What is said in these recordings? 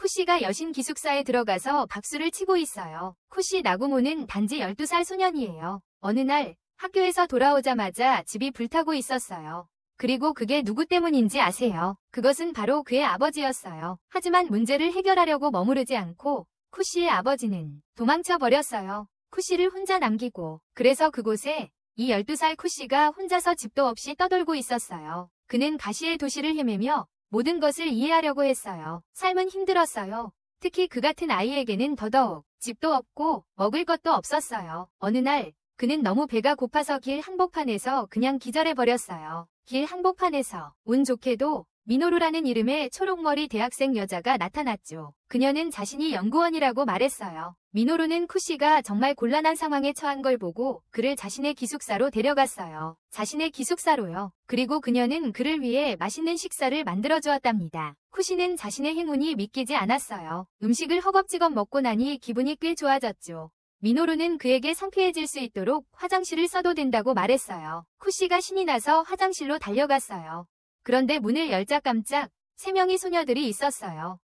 쿠시가 여신 기숙사에 들어가서 박수를 치고 있어요. 쿠시 나구모는 단지 12살 소년이에요. 어느 날 학교에서 돌아오자마자 집이 불타고 있었어요. 그리고 그게 누구 때문인지 아세요? 그것은 바로 그의 아버지였어요. 하지만 문제를 해결하려고 머무르지 않고 쿠시의 아버지는 도망쳐 버렸어요. 쿠시를 혼자 남기고. 그래서 그곳에 이 12살 쿠시가 혼자서 집도 없이 떠돌고 있었어요. 그는 가시의 도시를 헤매며 모든 것을 이해하려고 했어요. 삶은 힘들었어요. 특히 그 같은 아이에게는 더더욱 집도 없고 먹을 것도 없었어요. 어느 날 그는 너무 배가 고파서 길 한복판에서 그냥 기절해버렸어요. 길 한복판에서 운 좋게도 미노루라는 이름의 초록머리 대학생 여자가 나타났죠. 그녀는 자신이 연구원이라고 말했어요. 미노루는 쿠시가 정말 곤란한 상황에 처한 걸 보고 그를 자신의 기숙사로 데려갔어요. 자신의 기숙사로요. 그리고 그녀는 그를 위해 맛있는 식사를 만들어주었답니다. 쿠시는 자신의 행운이 믿기지 않았어요. 음식을 허겁지겁 먹고 나니 기분이 꽤 좋아졌죠. 미노루는 그에게 상쾌해질 수 있도록 화장실을 써도 된다고 말했어요. 쿠시가 신이 나서 화장실로 달려갔어요. 그런데 문을 열자 깜짝 3명의 소녀들이 있었어요.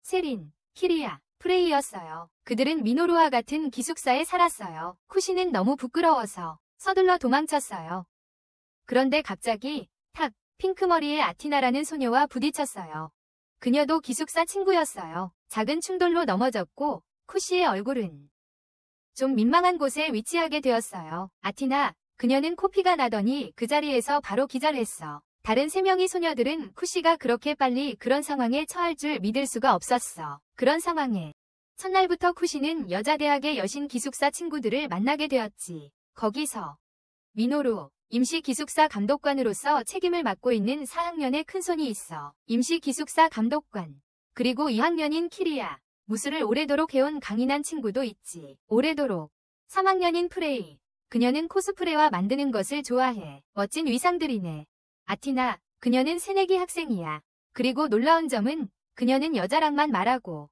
세린, 키리아, 프레이였어요. 그들은 미노루와 같은 기숙사에 살았어요. 쿠시는 너무 부끄러워서 서둘러 도망쳤어요. 그런데 갑자기 탁 핑크머리의 아티나라는 소녀와 부딪혔어요. 그녀도 기숙사 친구였어요. 작은 충돌로 넘어졌고 쿠시의 얼굴은 좀 민망한 곳에 위치하게 되었어요. 아티나, 그녀는 코피가 나더니 그 자리에서 바로 기절했어. 다른 3명의 소녀들은 쿠시가 그렇게 빨리 그런 상황에 처할 줄 믿을 수가 없었어. 그런 상황에 첫날부터 쿠시는 여자대학의 여신 기숙사 친구들을 만나게 되었지. 거기서 미노루, 임시 기숙사 감독관으로서 책임을 맡고 있는 4학년의 큰손이 있어. 임시 기숙사 감독관. 그리고 2학년인 키리아. 무술을 오래도록 해온 강인한 친구도 있지. 오래도록. 3학년인 프레이. 그녀는 코스프레와 만드는 것을 좋아해. 멋진 의상들이네. 아티나, 그녀는 새내기 학생이야. 그리고 놀라운 점은 그녀는 여자랑만 말하고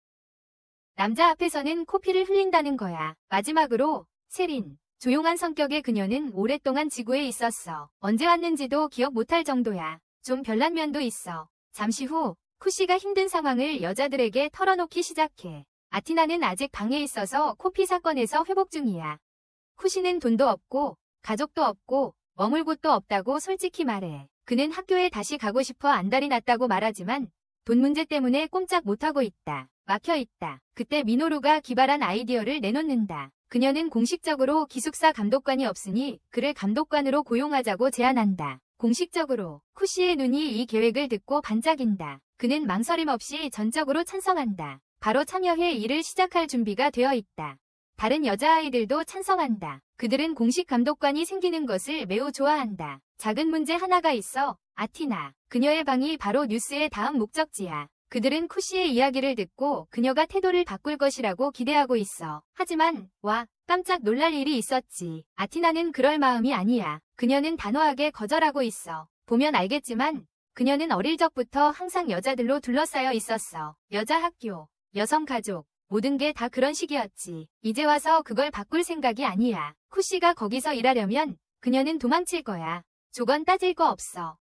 남자 앞에서는 코피를 흘린다는 거야. 마지막으로 세린, 조용한 성격의 그녀는 오랫동안 지구에 있었어. 언제 왔는지도 기억 못할 정도야. 좀 별난 면도 있어. 잠시 후 쿠시가 힘든 상황을 여자들에게 털어놓기 시작해. 아티나는 아직 방에 있어서 코피 사건에서 회복 중이야. 쿠시는 돈도 없고 가족도 없고 머물 곳도 없다고 솔직히 말해. 그는 학교에 다시 가고 싶어 안달이 났다고 말하지만 돈 문제 때문에 꼼짝 못하고 있다. 막혀 있다. 그때 미노루가 기발한 아이디어를 내놓는다. 그녀는 공식적으로 기숙사 감독관이 없으니 그를 감독관으로 고용하자고 제안한다. 공식적으로. 쿠시의 눈이 이 계획을 듣고 반짝인다. 그는 망설임 없이 전적으로 찬성한다. 바로 참여해 일을 시작할 준비가 되어 있다. 다른 여자아이들도 찬성한다. 그들은 공식 감독관이 생기는 것을 매우 좋아한다. 작은 문제 하나가 있어. 아티나. 그녀의 방이 바로 뉴스의 다음 목적지야. 그들은 쿠시의 이야기를 듣고 그녀가 태도를 바꿀 것이라고 기대하고 있어. 하지만 깜짝 놀랄 일이 있었지. 아티나는 그럴 마음이 아니야. 그녀는 단호하게 거절하고 있어. 보면 알겠지만 그녀는 어릴 적부터 항상 여자들로 둘러싸여 있었어. 여자 학교, 여성 가족, 모든 게 다 그런 식이었지. 이제 와서 그걸 바꿀 생각이 아니야. 쿠시가 거기서 일하려면 그녀는 도망칠 거야. 조건 따질 거 없어.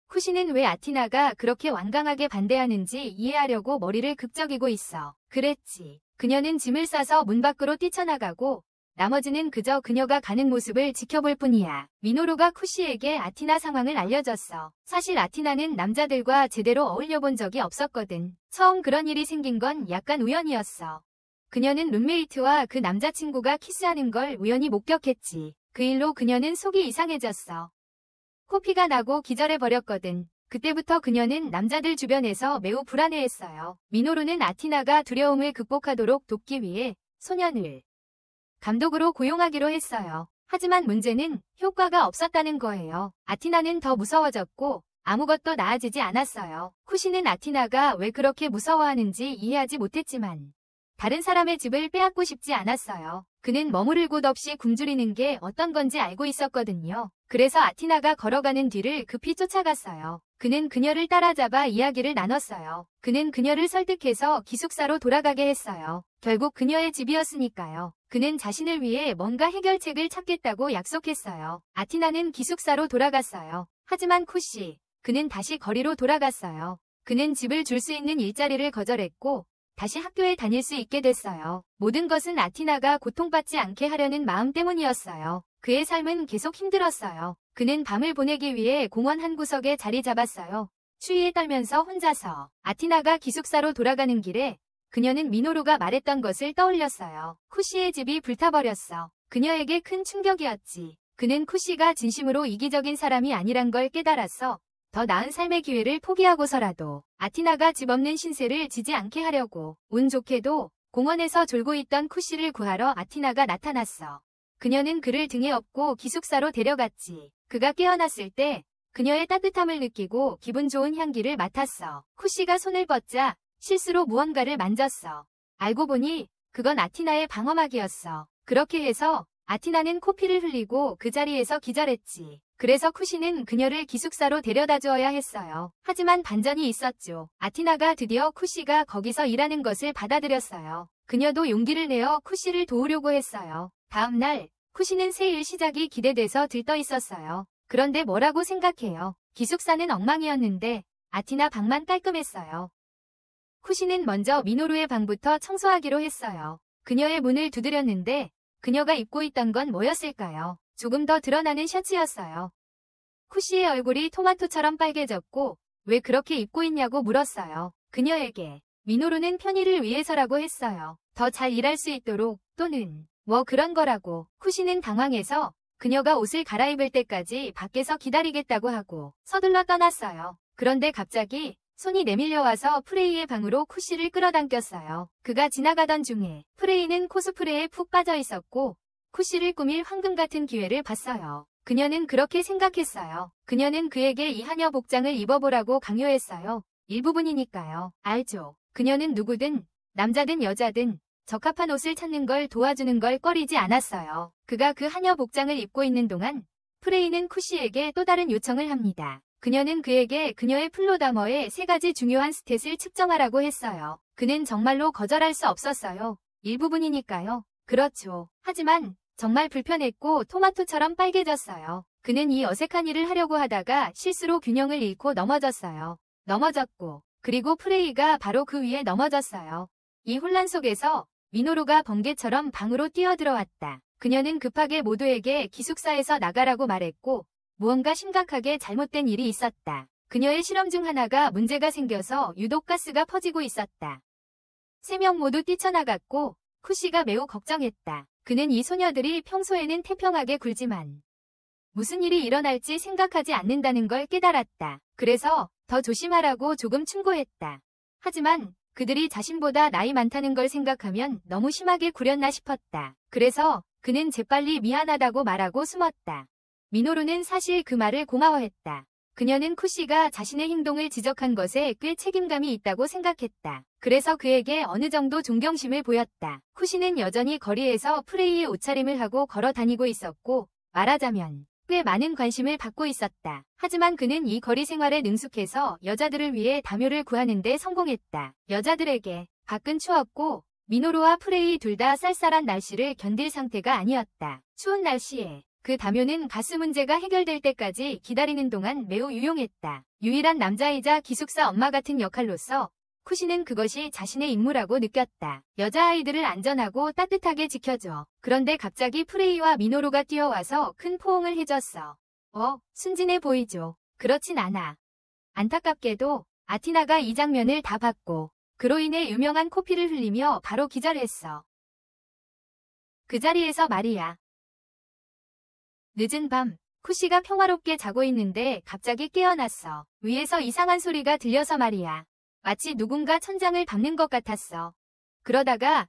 쿠시는 왜 아티나가 그렇게 완강하게 반대하는지 이해하려고 머리를 극적이고 있어. 그랬지. 그녀는 짐을 싸서 문 밖으로 뛰쳐나가고 나머지는 그저 그녀가 가는 모습을 지켜볼 뿐이야. 미노루가 쿠시에게 아티나 상황을 알려줬어. 사실 아티나는 남자들과 제대로 어울려본 적이 없었거든. 처음 그런 일이 생긴 건 약간 우연이었어. 그녀는 룸메이트와 그 남자친구가 키스하는 걸 우연히 목격했지. 그 일로 그녀는 속이 이상해졌어. 코피가 나고 기절해버렸거든. 그때부터 그녀는 남자들 주변에서 매우 불안해했어요. 미노루는 아티나가 두려움을 극복하도록 돕기 위해 소년을 감독으로 고용하기로 했어요. 하지만 문제는 효과가 없었다는 거예요. 아티나는 더 무서워졌고 아무것도 나아지지 않았어요. 쿠시는 아티나가 왜 그렇게 무서워하는지 이해하지 못했지만 다른 사람의 집을 빼앗고 싶지 않았어요. 그는 머무를 곳 없이 굶주리는 게 어떤 건지 알고 있었거든요. 그래서 아티나가 걸어가는 뒤를 급히 쫓아갔어요. 그는 그녀를 따라잡아 이야기를 나눴어요. 그는 그녀를 설득해서 기숙사로 돌아가게 했어요. 결국 그녀의 집이었으니까요. 그는 자신을 위해 뭔가 해결책을 찾겠다고 약속했어요. 아티나는 기숙사로 돌아갔어요. 하지만 쿠시, 그는 다시 거리로 돌아갔어요. 그는 집을 줄 수 있는 일자리를 거절했고 다시 학교에 다닐 수 있게 됐어요. 모든 것은 아티나가 고통받지 않게 하려는 마음 때문이었어요. 그의 삶은 계속 힘들었어요. 그는 밤을 보내기 위해 공원 한 구석에 자리 잡았어요. 추위에 떨면서 혼자서. 아티나가 기숙사로 돌아가는 길에 그녀는 미노루가 말했던 것을 떠올렸어요. 쿠시의 집이 불타버렸어. 그녀에게 큰 충격이었지. 그는 쿠시가 진심으로 이기적인 사람이 아니란 걸 깨달았어. 더 나은 삶의 기회를 포기하고서라도 아티나가 집 없는 신세를 지지 않게 하려고. 운 좋게도 공원에서 졸고 있던 쿠시를 구하러 아티나가 나타났어. 그녀는 그를 등에 업고 기숙사로 데려갔지. 그가 깨어났을 때 그녀의 따뜻함을 느끼고 기분 좋은 향기를 맡았어. 쿠시가 손을 뻗자 실수로 무언가를 만졌어. 알고 보니 그건 아티나의 방어막이었어. 그렇게 해서 아티나는 코피를 흘리고 그 자리에서 기절했지. 그래서 쿠시는 그녀를 기숙사로 데려다 주어야 했어요. 하지만 반전이 있었죠. 아티나가 드디어 쿠시가 거기서 일하는 것을 받아들였어요. 그녀도 용기를 내어 쿠시를 도우려고 했어요. 다음 날 쿠시는 새 일 시작이 기대돼서 들떠 있었어요. 그런데 뭐라고 생각해요? 기숙사는 엉망이었는데 아티나 방만 깔끔했어요. 쿠시는 먼저 미노루의 방부터 청소하기로 했어요. 그녀의 문을 두드렸는데 그녀가 입고 있던 건 뭐였을까요? 조금 더 드러나는 셔츠였어요. 쿠시의 얼굴이 토마토처럼 빨개졌고 왜 그렇게 입고 있냐고 물었어요. 그녀에게 미노루는 편의를 위해서라고 했어요. 더 잘 일할 수 있도록 또는 뭐 그런 거라고. 쿠시는 당황해서 그녀가 옷을 갈아입을 때까지 밖에서 기다리겠다고 하고 서둘러 떠났어요. 그런데 갑자기 손이 내밀려와서 프레이의 방으로 쿠시를 끌어당겼어요. 그가 지나가던 중에 프레이는 코스프레에 푹 빠져 있었고 쿠시를 꾸밀 황금 같은 기회를 봤어요. 그녀는 그렇게 생각했어요. 그녀는 그에게 이 하녀 복장을 입어보라고 강요했어요. 일부분이니까요. 알죠. 그녀는 누구든 남자든 여자든 적합한 옷을 찾는 걸 도와주는 걸 꺼리지 않았어요. 그가 그 하녀 복장을 입고 있는 동안 프레이는 쿠시에게 또 다른 요청을 합니다. 그녀는 그에게 그녀의 플로다머의 3가지 중요한 스탯을 측정하라고 했어요. 그는 정말로 거절할 수 없었어요. 일부분이니까요. 그렇죠. 하지만 정말 불편했고 토마토처럼 빨개졌어요. 그는 이 어색한 일을 하려고 하다가 실수로 균형을 잃고 넘어졌어요. 넘어졌고 그리고 프레이가 바로 그 위에 넘어졌어요. 이 혼란 속에서 미노루가 번개처럼 방으로 뛰어들어왔다. 그녀는 급하게 모두에게 기숙사에서 나가라고 말했고 무언가 심각하게 잘못된 일이 있었다. 그녀의 실험 중 하나가 문제가 생겨서 유독 가스가 퍼지고 있었다. 3명 모두 뛰쳐나갔고 쿠시가 매우 걱정했다. 그는 이 소녀들이 평소에는 태평하게 굴지만 무슨 일이 일어날지 생각하지 않는다는 걸 깨달았다. 그래서 더 조심하라고 조금 충고했다. 하지만 그들이 자신보다 나이 많다는 걸 생각하면 너무 심하게 구렸나 싶었다. 그래서 그는 재빨리 미안하다고 말하고 숨었다. 미노루는 사실 그 말을 고마워했다. 그녀는 쿠시가 자신의 행동을 지적한 것에 꽤 책임감이 있다고 생각했다. 그래서 그에게 어느 정도 존경심을 보였다. 쿠시는 여전히 거리에서 프레이의 옷차림을 하고 걸어 다니고 있었고 말하자면 꽤 많은 관심을 받고 있었다. 하지만 그는 이 거리 생활에 능숙해서 여자들을 위해 담요를 구하는 데 성공했다. 여자들에게 밖은 추웠고 미노루와 프레이 둘 다 쌀쌀한 날씨를 견딜 상태가 아니었다. 추운 날씨에 그 담요는 가스 문제가 해결될 때까지 기다리는 동안 매우 유용했다. 유일한 남자이자 기숙사 엄마 같은 역할로서 쿠시는 그것이 자신의 임무라고 느꼈다. 여자아이들을 안전하고 따뜻하게 지켜줘. 그런데 갑자기 프레이와 미노루가 뛰어와서 큰 포옹을 해줬어. 순진해 보이죠. 그렇진 않아. 안타깝게도 아티나가 이 장면을 다 봤고 그로 인해 유명한 코피를 흘리며 바로 기절했어. 그 자리에서 말이야. 늦은 밤, 쿠시가 평화롭게 자고 있는데 갑자기 깨어났어. 위에서 이상한 소리가 들려서 말이야. 마치 누군가 천장을 밟는 것 같았어. 그러다가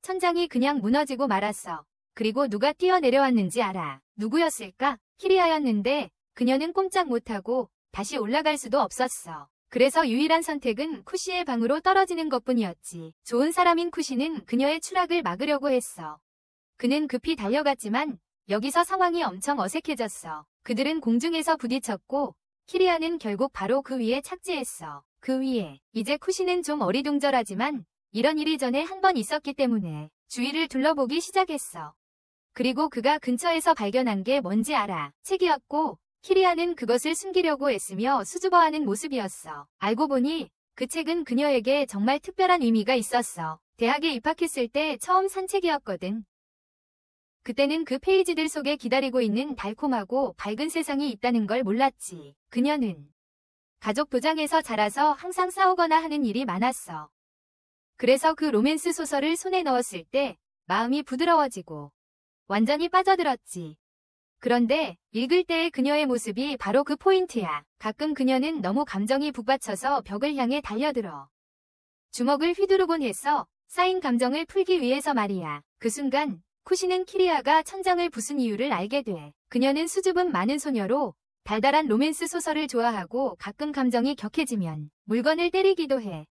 천장이 그냥 무너지고 말았어. 그리고 누가 뛰어내려왔는지 알아. 누구였을까? 키리아였는데 그녀는 꼼짝 못하고 다시 올라갈 수도 없었어. 그래서 유일한 선택은 쿠시의 방으로 떨어지는 것뿐이었지. 좋은 사람인 쿠시는 그녀의 추락을 막으려고 했어. 그는 급히 달려갔지만 여기서 상황이 엄청 어색해졌어. 그들은 공중에서 부딪혔고 키리아는 결국 바로 그 위에 착지했어. 그 위에 이제 쿠시는 좀 어리둥절하지만 이런 일이 전에 한 번 있었기 때문에 주위를 둘러보기 시작했어. 그리고 그가 근처에서 발견한 게 뭔지 알아. 책이었고 키리아는 그것을 숨기려고 애쓰며 수줍어하는 모습이었어. 알고 보니 그 책은 그녀에게 정말 특별한 의미가 있었어. 대학에 입학했을 때 처음 산 책이었거든. 그때는 그 페이지들 속에 기다리고 있는 달콤하고 밝은 세상이 있다는 걸 몰랐지. 그녀는 가족 도장에서 자라서 항상 싸우거나 하는 일이 많았어. 그래서 그 로맨스 소설을 손에 넣었을 때 마음이 부드러워지고 완전히 빠져들었지. 그런데 읽을 때의 그녀의 모습이 바로 그 포인트야. 가끔 그녀는 너무 감정이 북받쳐서 벽을 향해 달려들어 주먹을 휘두르곤 했어. 쌓인 감정을 풀기 위해서 말이야. 그 순간 쿠시는 키리아가 천장을 부순 이유를 알게 돼. 그녀는 수줍음 많은 소녀로 달달한 로맨스 소설을 좋아하고 가끔 감정이 격해지면 물건을 때리기도 해.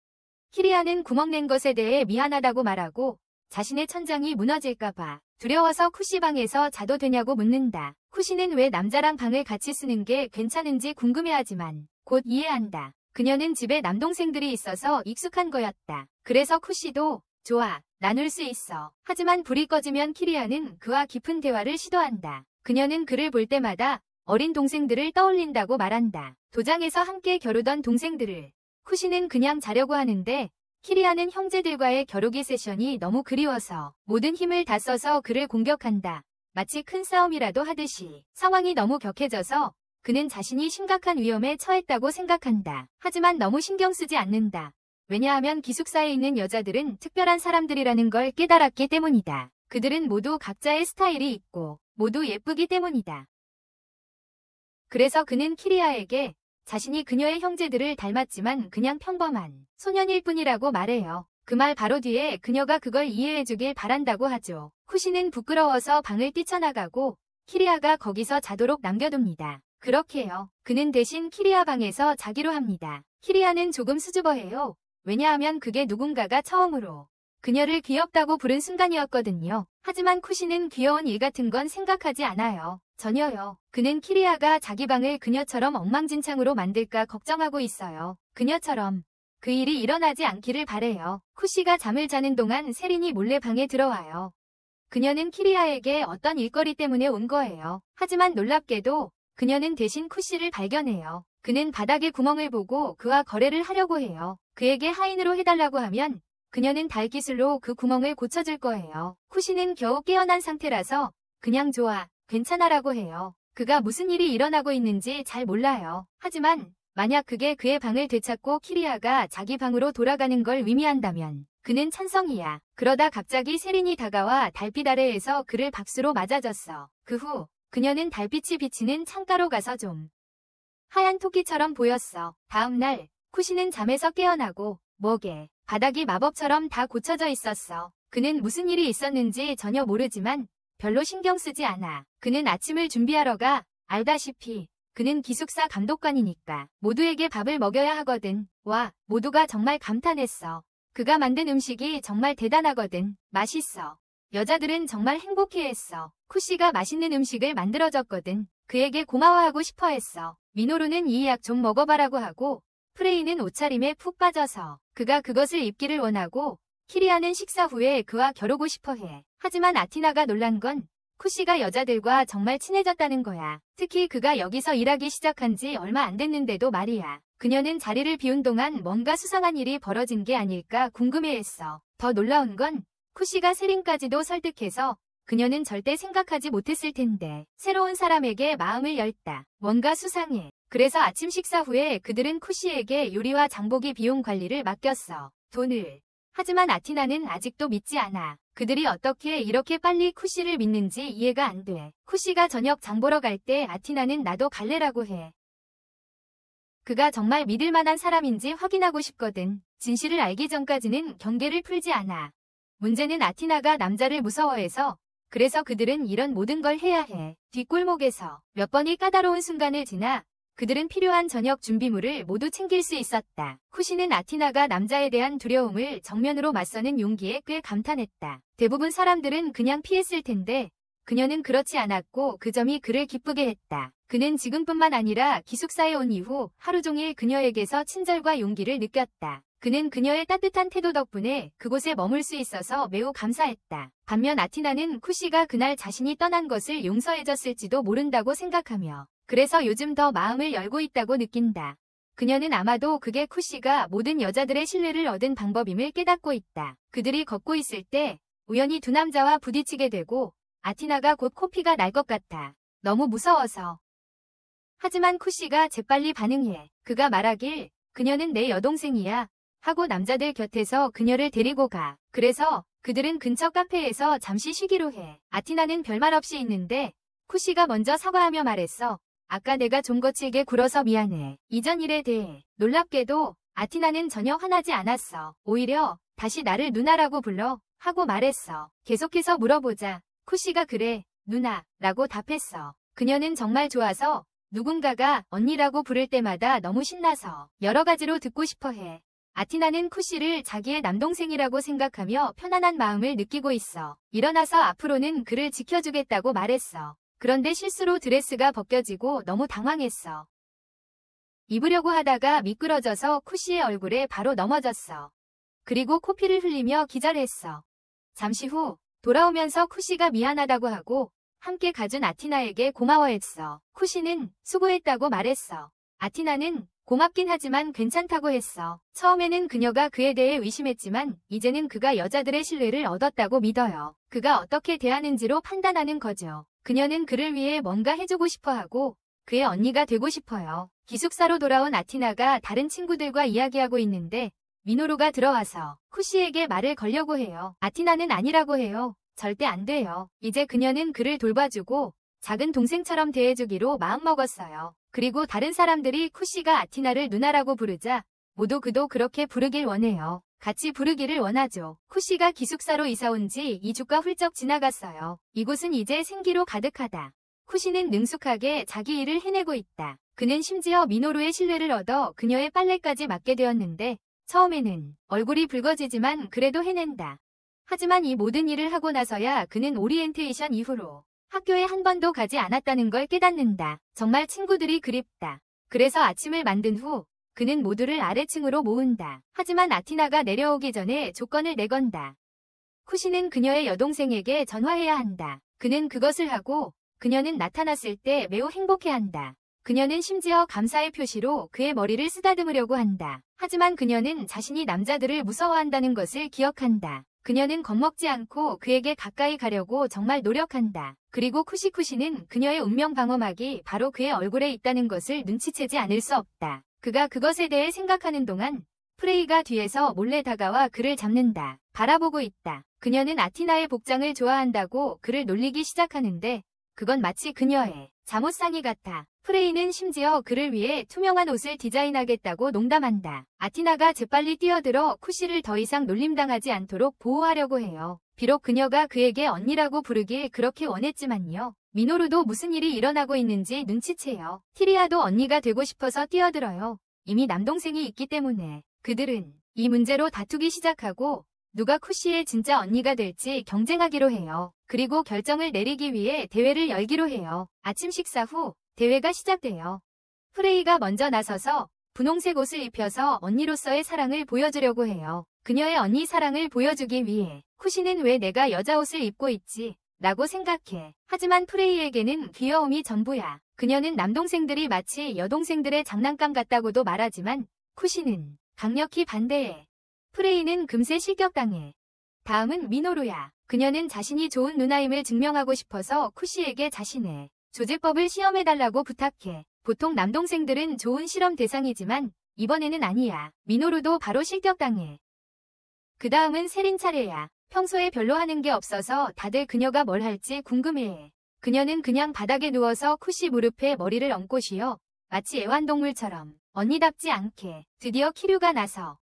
키리아는 구멍 낸 것에 대해 미안하다고 말하고 자신의 천장이 무너질까봐 두려워서 쿠시 방에서 자도 되냐고 묻는다. 쿠시는 왜 남자랑 방을 같이 쓰는 게 괜찮은지 궁금해하지만 곧 이해한다. 그녀는 집에 남동생들이 있어서 익숙한 거였다. 그래서 쿠시도 좋아, 나눌 수 있어. 하지만 불이 꺼지면 키리아는 그와 깊은 대화를 시도한다. 그녀는 그를 볼 때마다 어린 동생들을 떠올린다고 말한다. 도장에서 함께 겨루던 동생들을. 쿠시는 그냥 자려고 하는데 키리아는 형제들과의 겨루기 세션이 너무 그리워서 모든 힘을 다 써서 그를 공격한다. 마치 큰 싸움이라도 하듯이. 상황이 너무 격해져서 그는 자신이 심각한 위험에 처했다고 생각한다. 하지만 너무 신경 쓰지 않는다. 왜냐하면 기숙사에 있는 여자들은 특별한 사람들이라는 걸 깨달았기 때문이다. 그들은 모두 각자의 스타일이 있고 모두 예쁘기 때문이다. 그래서 그는 키리아에게 자신이 그녀의 형제들을 닮았지만 그냥 평범한 소년일 뿐이라고 말해요. 그 말 바로 뒤에 그녀가 그걸 이해해주길 바란다고 하죠. 쿠시는 부끄러워서 방을 뛰쳐나가고 키리아가 거기서 자도록 남겨둡니다. 그렇게요. 그는 대신 키리아 방에서 자기로 합니다. 키리아는 조금 수줍어해요. 왜냐하면 그게 누군가가 처음으로 그녀를 귀엽다고 부른 순간이었거든요. 하지만 쿠시는 귀여운 일 같은 건 생각하지 않아요. 전혀요. 그는 키리아가 자기 방을 그녀처럼 엉망진창으로 만들까 걱정하고 있어요. 그녀처럼 그 일이 일어나지 않기를 바래요. 쿠시가 잠을 자는 동안 세린이 몰래 방에 들어와요. 그녀는 키리아에게 어떤 일거리 때문에 온 거예요. 하지만 놀랍게도 그녀는 대신 쿠시를 발견해요. 그는 바닥에 구멍을 보고 그와 거래를 하려고 해요. 그에게 하인으로 해달라고 하면 그녀는 달기술로 그 구멍을 고쳐줄 거예요. 쿠시는 겨우 깨어난 상태라서 그냥 좋아, 괜찮아라고 해요. 그가 무슨 일이 일어나고 있는지 잘 몰라요. 하지만 만약 그게 그의 방을 되찾고 키리아가 자기 방으로 돌아가는 걸 의미한다면 그는 찬성이야. 그러다 갑자기 세린이 다가와 달빛 아래에서 그를 박수로 맞아줬어. 그 후 그녀는 달빛이 비치는 창가로 가서 좀 하얀 토끼처럼 보였어. 다음 날 쿠시는 잠에서 깨어나고 목에 바닥이 마법처럼 다 고쳐져 있었어. 그는 무슨 일이 있었는지 전혀 모르지만 별로 신경 쓰지 않아. 그는 아침을 준비하러 가. 알다시피 그는 기숙사 감독관이니까 모두에게 밥을 먹여야 하거든. 와, 모두가 정말 감탄했어. 그가 만든 음식이 정말 대단하거든. 맛있어. 여자들은 정말 행복해했어. 쿠시가 맛있는 음식을 만들어줬거든. 그에게 고마워하고 싶어했어. 미노루는 이 약 좀 먹어봐라고 하고 프레이는 옷차림에 푹 빠져서 그가 그것을 입기를 원하고 키리아는 식사 후에 그와 겨루고 싶어해. 하지만 아티나가 놀란 건 쿠시가 여자들과 정말 친해졌다는 거야. 특히 그가 여기서 일하기 시작한 지 얼마 안 됐는데도 말이야. 그녀는 자리를 비운 동안 뭔가 수상한 일이 벌어진 게 아닐까 궁금해했어. 더 놀라운 건 쿠시가 세린까지도 설득해서 그녀는 절대 생각하지 못했을 텐데 새로운 사람에게 마음을 열다. 뭔가 수상해. 그래서 아침 식사 후에 그들은 쿠시에게 요리와 장보기 비용 관리를 맡겼어. 돈을. 하지만 아티나는 아직도 믿지 않아. 그들이 어떻게 이렇게 빨리 쿠시를 믿는지 이해가 안 돼. 쿠시가 저녁 장보러 갈 때 아티나는 나도 갈래라고 해. 그가 정말 믿을 만한 사람인지 확인하고 싶거든. 진실을 알기 전까지는 경계를 풀지 않아. 문제는 아티나가 남자를 무서워해서 그래서 그들은 이런 모든 걸 해야 해. 뒷골목에서 몇 번이 까다로운 순간을 지나 그들은 필요한 저녁 준비물을 모두 챙길 수 있었다. 쿠시는 아티나가 남자에 대한 두려움을 정면으로 맞서는 용기에 꽤 감탄했다. 대부분 사람들은 그냥 피했을 텐데 그녀는 그렇지 않았고 그 점이 그를 기쁘게 했다. 그는 지금뿐만 아니라 기숙사에 온 이후 하루 종일 그녀에게서 친절과 용기를 느꼈다. 그는 그녀의 따뜻한 태도 덕분에 그곳에 머물 수 있어서 매우 감사했다. 반면 아티나는 쿠시가 그날 자신이 떠난 것을 용서해줬을지도 모른다고 생각하며 그래서 요즘 더 마음을 열고 있다고 느낀다. 그녀는 아마도 그게 쿠시가 모든 여자들의 신뢰를 얻은 방법임을 깨닫고 있다. 그들이 걷고 있을 때 우연히 두 남자와 부딪히게 되고 아티나가 곧 코피가 날 것 같아. 너무 무서워서. 하지만 쿠시가 재빨리 반응해. 그가 말하길 그녀는 내 여동생이야 하고 남자들 곁에서 그녀를 데리고 가. 그래서 그들은 근처 카페에서 잠시 쉬기로 해. 아티나는 별말 없이 있는데 쿠시가 먼저 사과하며 말했어. 아까 내가 좀 거칠게 굴어서 미안해. 이전 일에 대해. 놀랍게도 아티나는 전혀 화나지 않았어. 오히려 다시 나를 누나라고 불러 하고 말했어. 계속해서 물어보자 쿠시가 그래 누나 라고 답했어. 그녀는 정말 좋아서 누군가가 언니라고 부를 때마다 너무 신나서 여러 가지로 듣고 싶어 해. 아티나는 쿠시를 자기의 남동생이라고 생각하며 편안한 마음을 느끼고 있어. 일어나서 앞으로는 그를 지켜주겠다고 말했어. 그런데 실수로 드레스가 벗겨지고 너무 당황했어. 입으려고 하다가 미끄러져서 쿠시의 얼굴에 바로 넘어졌어. 그리고 코피를 흘리며 기절했어. 잠시 후 돌아오면서 쿠시가 미안하다고 하고 함께 가준 아티나에게 고마워했어. 쿠시는 수고했다고 말했어. 아티나는 고맙긴 하지만 괜찮다고 했어. 처음에는 그녀가 그에 대해 의심했지만 이제는 그가 여자들의 신뢰를 얻었다고 믿어요. 그가 어떻게 대하는지로 판단하는 거죠. 그녀는 그를 위해 뭔가 해주고 싶어하고 그의 언니가 되고 싶어요. 기숙사로 돌아온 아티나가 다른 친구들과 이야기하고 있는데 미노루가 들어와서 쿠시에게 말을 걸려고 해요. 아티나는 아니라고 해요. 절대 안 돼요. 이제 그녀는 그를 돌봐주고 작은 동생처럼 대해주기로 마음먹었어요. 그리고 다른 사람들이 쿠시가 아티나를 누나라고 부르자 모두 그도 그렇게 부르길 원해요. 같이 부르기를 원하죠. 쿠시가 기숙사로 이사온 지 2주가 훌쩍 지나갔어요. 이곳은 이제 생기로 가득하다. 쿠시는 능숙하게 자기 일을 해내고 있다. 그는 심지어 미노루의 신뢰를 얻어 그녀의 빨래까지 맡게 되었는데 처음에는 얼굴이 붉어지지만 그래도 해낸다. 하지만 이 모든 일을 하고 나서야 그는 오리엔테이션 이후로 학교에 한 번도 가지 않았다는 걸 깨닫는다. 정말 친구들이 그립다. 그래서 아침을 만든 후 그는 모두를 아래층으로 모은다. 하지만 아티나가 내려오기 전에 조건을 내건다. 쿠시는 그녀의 여동생에게 전화해야 한다. 그는 그것을 하고 그녀는 나타났을 때 매우 행복해한다. 그녀는 심지어 감사의 표시로 그의 머리를 쓰다듬으려고 한다. 하지만 그녀는 자신이 남자들을 무서워한다는 것을 기억한다. 그녀는 겁먹지 않고 그에게 가까이 가려고 정말 노력한다. 그리고 쿠시는 그녀의 운명 방어막이 바로 그의 얼굴에 있다는 것을 눈치채지 않을 수 없다. 그가 그것에 대해 생각하는 동안 프레이가 뒤에서 몰래 다가와 그를 잡는다. 바라보고 있다. 그녀는 아티나의 복장을 좋아한다고 그를 놀리기 시작하는데 그건 마치 그녀의 잠옷상의 같아. 프레이는 심지어 그를 위해 투명한 옷을 디자인하겠다고 농담한다. 아티나가 재빨리 뛰어들어 쿠시를 더 이상 놀림당하지 않도록 보호하려고 해요. 비록 그녀가 그에게 언니라고 부르길 그렇게 원했지만요. 미노루도 무슨 일이 일어나고 있는지 눈치채요. 티리아도 언니가 되고 싶어서 뛰어들어요. 이미 남동생이 있기 때문에. 그들은 이 문제로 다투기 시작하고 누가 쿠시의 진짜 언니가 될지 경쟁하기로 해요. 그리고 결정을 내리기 위해 대회를 열기로 해요. 아침 식사 후 대회가 시작돼요. 프레이가 먼저 나서서 분홍색 옷을 입혀서 언니로서의 사랑을 보여주려고 해요. 그녀의 언니 사랑을 보여주기 위해 쿠시는 왜 내가 여자 옷을 입고 있지? 라고 생각해. 하지만 프레이에게는 귀여움이 전부야. 그녀는 남동생들이 마치 여동생들의 장난감 같다고도 말하지만 쿠시는 강력히 반대해. 프레이는 금세 실격당해. 다음은 미노루야. 그녀는 자신이 좋은 누나임을 증명하고 싶어서 쿠시에게 자신의 조제법을 시험해달라고 부탁해. 보통 남동생들은 좋은 실험 대상이지만 이번에는 아니야. 미노루도 바로 실격당해. 그 다음은 세린 차례야. 평소에 별로 하는 게 없어서 다들 그녀가 뭘 할지 궁금해해. 그녀는 그냥 바닥에 누워서 쿠시 무릎에 머리를 얹고 쉬어 마치 애완동물처럼 언니답지 않게. 드디어 키류가 나서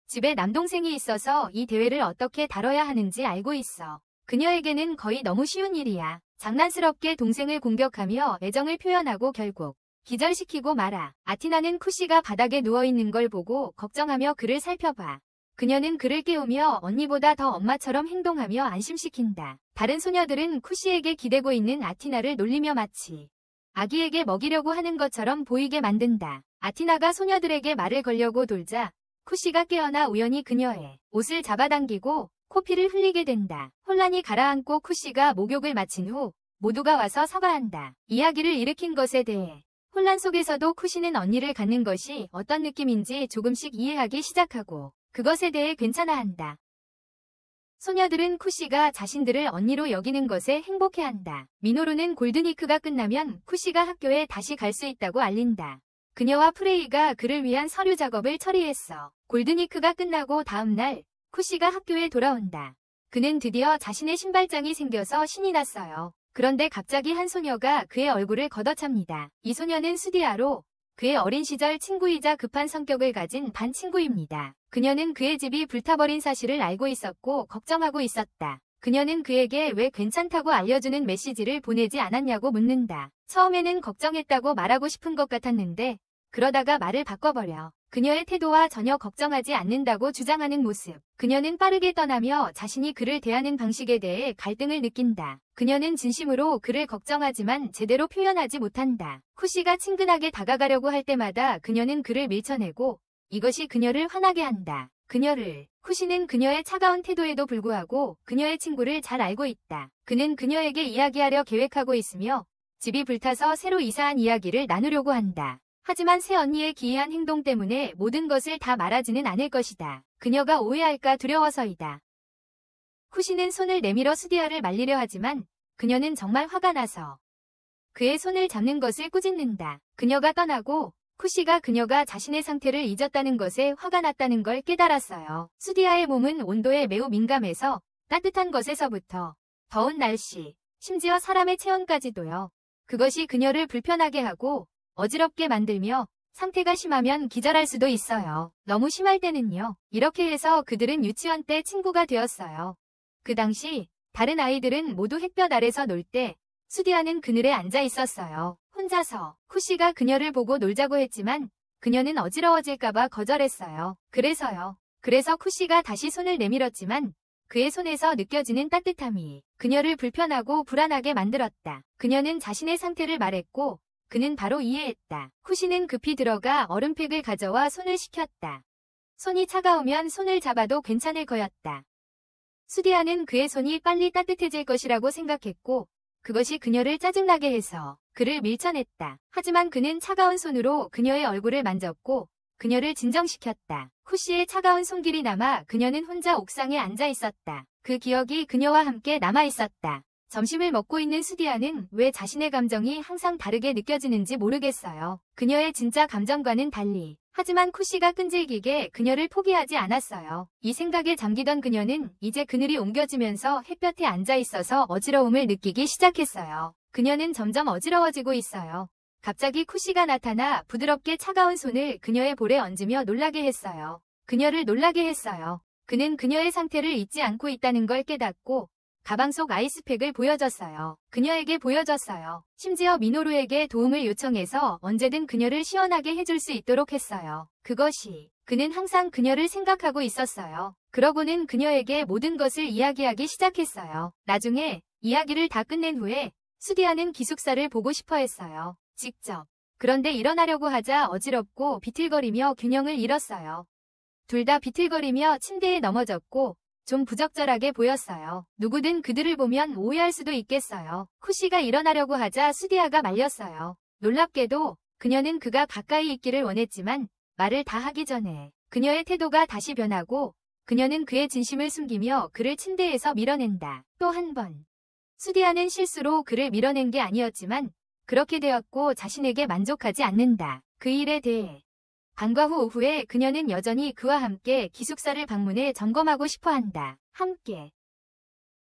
집에 남동생이 있어서 이 대회를 어떻게 다뤄야 하는지 알고 있어. 그녀에게는 거의 너무 쉬운 일이야. 장난스럽게 동생을 공격하며 애정을 표현하고 결국 기절시키고 말아. 아티나는 쿠시가 바닥에 누워있는 걸 보고 걱정하며 그를 살펴봐. 그녀는 그를 깨우며 언니보다 더 엄마처럼 행동하며 안심시킨다. 다른 소녀들은 쿠시에게 기대고 있는 아티나를 놀리며 마치 아기에게 먹이려고 하는 것처럼 보이게 만든다. 아티나가 소녀들에게 말을 걸려고 돌자 쿠시가 깨어나 우연히 그녀의 옷을 잡아당기고 코피를 흘리게 된다. 혼란이 가라앉고 쿠시가 목욕을 마친 후 모두가 와서 사과한다. 이야기를 일으킨 것에 대해 혼란 속에서도 쿠시는 언니를 갖는 것이 어떤 느낌인지 조금씩 이해하기 시작하고 그것에 대해 괜찮아한다. 소녀들은 쿠시가 자신들을 언니로 여기는 것에 행복해한다. 미노루는 골든위크가 끝나면 쿠시가 학교에 다시 갈 수 있다고 알린다. 그녀와 프레이가 그를 위한 서류 작업을 처리했어. 골든위크가 끝나고 다음날 쿠시가 학교에 돌아온다. 그는 드디어 자신의 신발장이 생겨서 신이 났어요. 그런데 갑자기 한 소녀가 그의 얼굴을 걷어찹니다. 이 소녀는 수디아로 그의 어린 시절 친구이자 급한 성격을 가진 반 친구입니다. 그녀는 그의 집이 불타버린 사실을 알고 있었고 걱정하고 있었다. 그녀는 그에게 왜 괜찮다고 알려주는 메시지를 보내지 않았냐고 묻는다. 처음에는 걱정했다고 말하고 싶은 것 같았는데 그러다가 말을 바꿔버려. 그녀의 태도와 전혀 걱정하지 않는다고 주장하는 모습. 그녀는 빠르게 떠나며 자신이 그를 대하는 방식에 대해 갈등을 느낀다. 그녀는 진심으로 그를 걱정하지만 제대로 표현하지 못한다. 쿠시가 친근하게 다가가려고 할 때마다 그녀는 그를 밀쳐내고 이것이 그녀를 화나게 한다. 쿠시는 그녀의 차가운 태도에도 불구하고 그녀의 친구를 잘 알고 있다. 그는 그녀에게 이야기하려 계획하고 있으며 집이 불타서 새로 이사한 이야기를 나누려고 한다. 하지만 새 언니의 기이한 행동 때문에 모든 것을 다 말하지는 않을 것이다. 그녀가 오해할까 두려워서이다. 쿠시는 손을 내밀어 수디아를 말리려 하지만 그녀는 정말 화가 나서 그의 손을 잡는 것을 꾸짖는다. 그녀가 떠나고 쿠시가 그녀가 자신의 상태를 잊었다는 것에 화가 났다는 걸 깨달았어요. 수디아의 몸은 온도에 매우 민감해서 따뜻한 것에서부터 더운 날씨, 심지어 사람의 체온까지도요. 그것이 그녀를 불편하게 하고 어지럽게 만들며 상태가 심하면 기절할 수도 있어요. 너무 심할 때는요. 이렇게 해서 그들은 유치원 때 친구가 되었어요. 그 당시 다른 아이들은 모두 햇볕 아래서 놀 때 수디아는 그늘에 앉아 있었어요. 혼자서. 쿠시가 그녀를 보고 놀자고 했지만 그녀는 어지러워질까봐 거절했어요. 그래서 쿠시가 다시 손을 내밀었지만 그의 손에서 느껴지는 따뜻함이 그녀를 불편하고 불안하게 만들었다. 그녀는 자신의 상태를 말했고 그는 바로 이해했다. 쿠시는 급히 들어가 얼음팩을 가져와 손을 식혔다. 손이 차가우면 손을 잡아도 괜찮을 거였다. 수디아는 그의 손이 빨리 따뜻해질 것이라고 생각했고 그것이 그녀를 짜증나게 해서 그를 밀쳐냈다. 하지만 그는 차가운 손으로 그녀의 얼굴을 만졌고 그녀를 진정시켰다. 쿠시의 차가운 손길이 남아 그녀는 혼자 옥상에 앉아 있었다. 그 기억이 그녀와 함께 남아 있었다. 점심을 먹고 있는 수디아는 왜 자신의 감정이 항상 다르게 느껴지는지 모르겠어요. 그녀의 진짜 감정과는 달리. 하지만 쿠시가 끈질기게 그녀를 포기하지 않았어요. 이 생각에 잠기던 그녀는 이제 그늘이 옮겨지면서 햇볕에 앉아 있어서 어지러움을 느끼기 시작했어요. 그녀는 점점 어지러워지고 있어요. 갑자기 쿠시가 나타나 부드럽게 차가운 손을 그녀의 볼에 얹으며 놀라게 했어요. 그녀를 놀라게 했어요. 그는 그녀의 상태를 잊지 않고 있다는 걸 깨닫고 가방 속 아이스팩을 보여줬어요. 그녀에게 보여줬어요. 심지어 미노루에게 도움을 요청해서 언제든 그녀를 시원하게 해줄 수 있도록 했어요. 그는 항상 그녀를 생각하고 있었어요. 그러고는 그녀에게 모든 것을 이야기하기 시작했어요. 나중에 이야기를 다 끝낸 후에 수디아는 기숙사를 보고 싶어 했어요. 직접. 그런데 일어나려고 하자 어지럽고 비틀거리며 균형을 잃었어요. 둘 다 비틀거리며 침대에 넘어졌고 좀 부적절하게 보였어요. 누구든 그들을 보면 오해할 수도 있겠어요. 쿠시가 일어나려고 하자 수디아가 말렸어요. 놀랍게도 그녀는 그가 가까이 있기를 원했지만 말을 다 하기 전에 그녀의 태도가 다시 변하고 그녀는 그의 진심을 숨기며 그를 침대에서 밀어낸다. 또 한 번. 수디아는 실수로 그를 밀어낸 게 아니었지만 그렇게 되었고 자신에게 만족하지 않는다. 그 일에 대해. 방과 후 오후에 그녀는 여전히 그와 함께 기숙사를 방문해 점검하고 싶어 한다. 함께.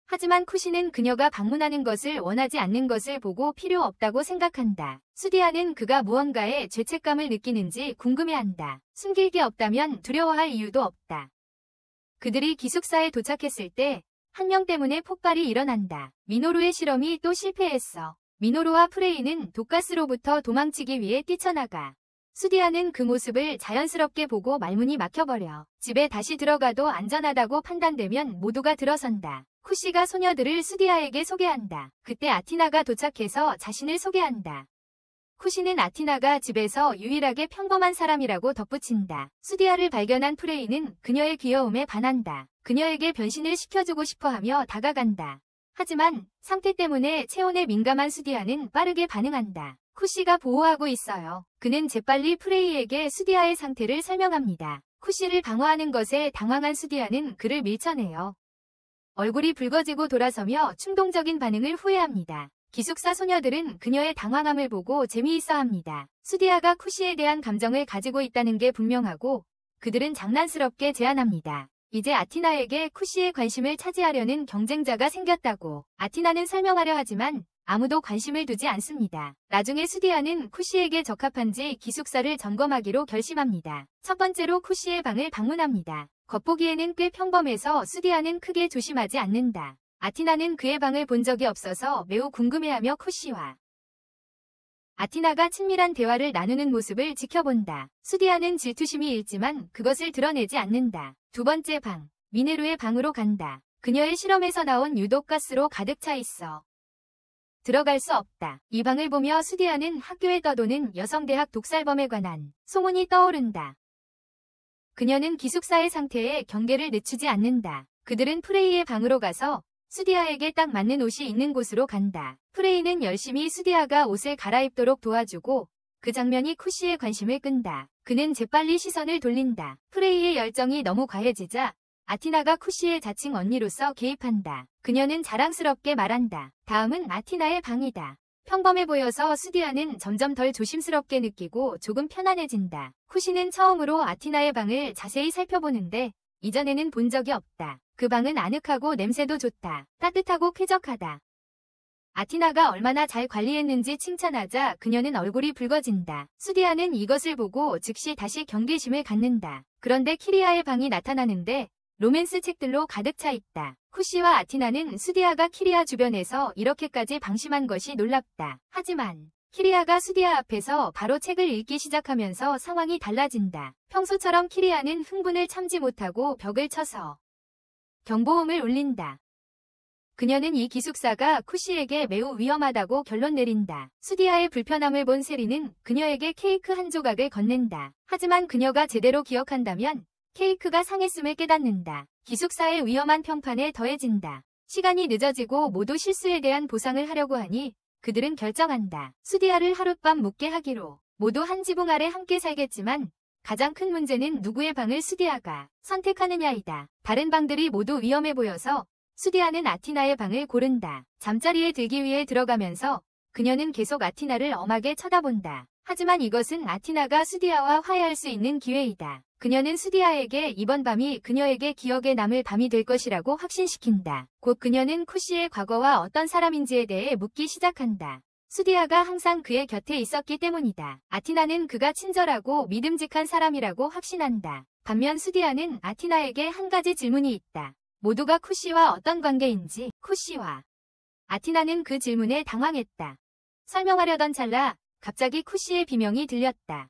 하지만 쿠시는 그녀가 방문하는 것을 원하지 않는 것을 보고 필요 없다고 생각한다. 수디아는 그가 무언가에 죄책감을 느끼는지 궁금해한다. 숨길 게 없다면 두려워할 이유도 없다. 그들이 기숙사에 도착했을 때 한 명 때문에 폭발이 일어난다. 미노루의 실험이 또 실패했어. 미노루와 프레이는 독가스로부터 도망치기 위해 뛰쳐나가. 수디아는 그 모습을 자연스럽게 보고 말문이 막혀버려. 집에 다시 들어가도 안전하다고 판단되면 모두가 들어선다. 쿠시가 소녀들을 수디아에게 소개한다. 그때 아티나가 도착해서 자신을 소개한다. 쿠시는 아티나가 집에서 유일하게 평범한 사람이라고 덧붙인다. 수디아를 발견한 프레이는 그녀의 귀여움에 반한다. 그녀에게 변신을 시켜주고 싶어하며 다가간다. 하지만 상태 때문에 체온에 민감한 수디아는 빠르게 반응한다. 쿠시가 보호하고 있어요. 그는 재빨리 프레이에게 수디아의 상태를 설명합니다. 쿠시를 방어하는 것에 당황한 수디아는 그를 밀쳐내요. 얼굴이 붉어지고 돌아서며 충동적인 반응을 후회합니다. 기숙사 소녀들은 그녀의 당황함을 보고 재미있어합니다. 수디아가 쿠시에 대한 감정을 가지고 있다는 게 분명하고 그들은 장난스럽게 제안합니다. 이제 아티나에게 쿠시의 관심을 차지하려는 경쟁자가 생겼다고. 아티나는 설명하려 하지만 아무도 관심을 두지 않습니다. 나중에 수디아는 쿠시에게 적합한지 기숙사를 점검하기로 결심합니다. 첫 번째로 쿠시의 방을 방문합니다. 겉보기에는 꽤 평범해서 수디아는 크게 조심하지 않는다. 아티나는 그의 방을 본 적이 없어서 매우 궁금해하며 쿠시와 아티나가 친밀한 대화를 나누는 모습을 지켜본다. 수디아는 질투심이 일지만 그것을 드러내지 않는다. 두 번째 방, 미네루의 방으로 간다. 그녀의 실험에서 나온 유독가스로 가득 차 있어 들어갈 수 없다. 이 방을 보며 수디아는 학교에 떠도는 여성대학 독살범에 관한 소문이 떠오른다. 그녀는 기숙사의 상태에 경계를 늦추지 않는다. 그들은 프레이의 방으로 가서 수디아에게 딱 맞는 옷이 있는 곳으로 간다. 프레이는 열심히 수디아가 옷을 갈아입도록 도와주고 그 장면이 쿠시의 관심을 끈다. 그는 재빨리 시선을 돌린다. 프레이의 열정이 너무 과해지자 아티나가 쿠시의 자칭 언니로서 개입한다. 그녀는 자랑스럽게 말한다. 다음은 아티나의 방이다. 평범해 보여서 수디아는 점점 덜 조심스럽게 느끼고 조금 편안해진다. 쿠시는 처음으로 아티나의 방을 자세히 살펴보는데 이전에는 본 적이 없다. 그 방은 아늑하고 냄새도 좋다. 따뜻하고 쾌적하다. 아티나가 얼마나 잘 관리했는지 칭찬하자 그녀는 얼굴이 붉어진다. 수디아는 이것을 보고 즉시 다시 경계심을 갖는다. 그런데 키리아의 방이 나타나는데 로맨스 책들로 가득 차 있다. 쿠시와 아티나는 수디아가 키리아 주변에서 이렇게까지 방심한 것이 놀랍다. 하지만 키리아가 수디아 앞에서 바로 책을 읽기 시작하면서 상황이 달라진다. 평소처럼 키리아는 흥분을 참지 못하고 벽을 쳐서 경보음을 울린다. 그녀는 이 기숙사가 쿠시에게 매우 위험하다고 결론 내린다. 수디아의 불편함을 본 세리는 그녀에게 케이크 한 조각을 건넨다. 하지만 그녀가 제대로 기억한다면 케이크가 상했음을 깨닫는다. 기숙사의 위험한 평판에 더해진다. 시간이 늦어지고 모두 실수에 대한 보상을 하려고 하니 그들은 결정한다. 수디아를 하룻밤 묵게 하기로. 모두 한 지붕 아래 함께 살겠지만 가장 큰 문제는 누구의 방을 수디아가 선택하느냐이다. 다른 방들이 모두 위험해 보여서 수디아는 아티나의 방을 고른다. 잠자리에 들기 위해 들어가면서 그녀는 계속 아티나를 엄하게 쳐다본다. 하지만 이것은 아티나가 수디아와 화해할 수 있는 기회이다. 그녀는 수디아에게 이번 밤이 그녀에게 기억에 남을 밤이 될 것이라고 확신시킨다. 곧 그녀는 쿠시의 과거와 어떤 사람인지에 대해 묻기 시작한다. 수디아가 항상 그의 곁에 있었기 때문이다. 아티나는 그가 친절하고 믿음직한 사람이라고 확신한다. 반면 수디아는 아티나에게 한 가지 질문이 있다. 모두가 쿠시와 어떤 관계인지. 쿠시와 아티나는 그 질문에 당황했다. 설명하려던 찰나 갑자기 쿠시의 비명이 들렸다.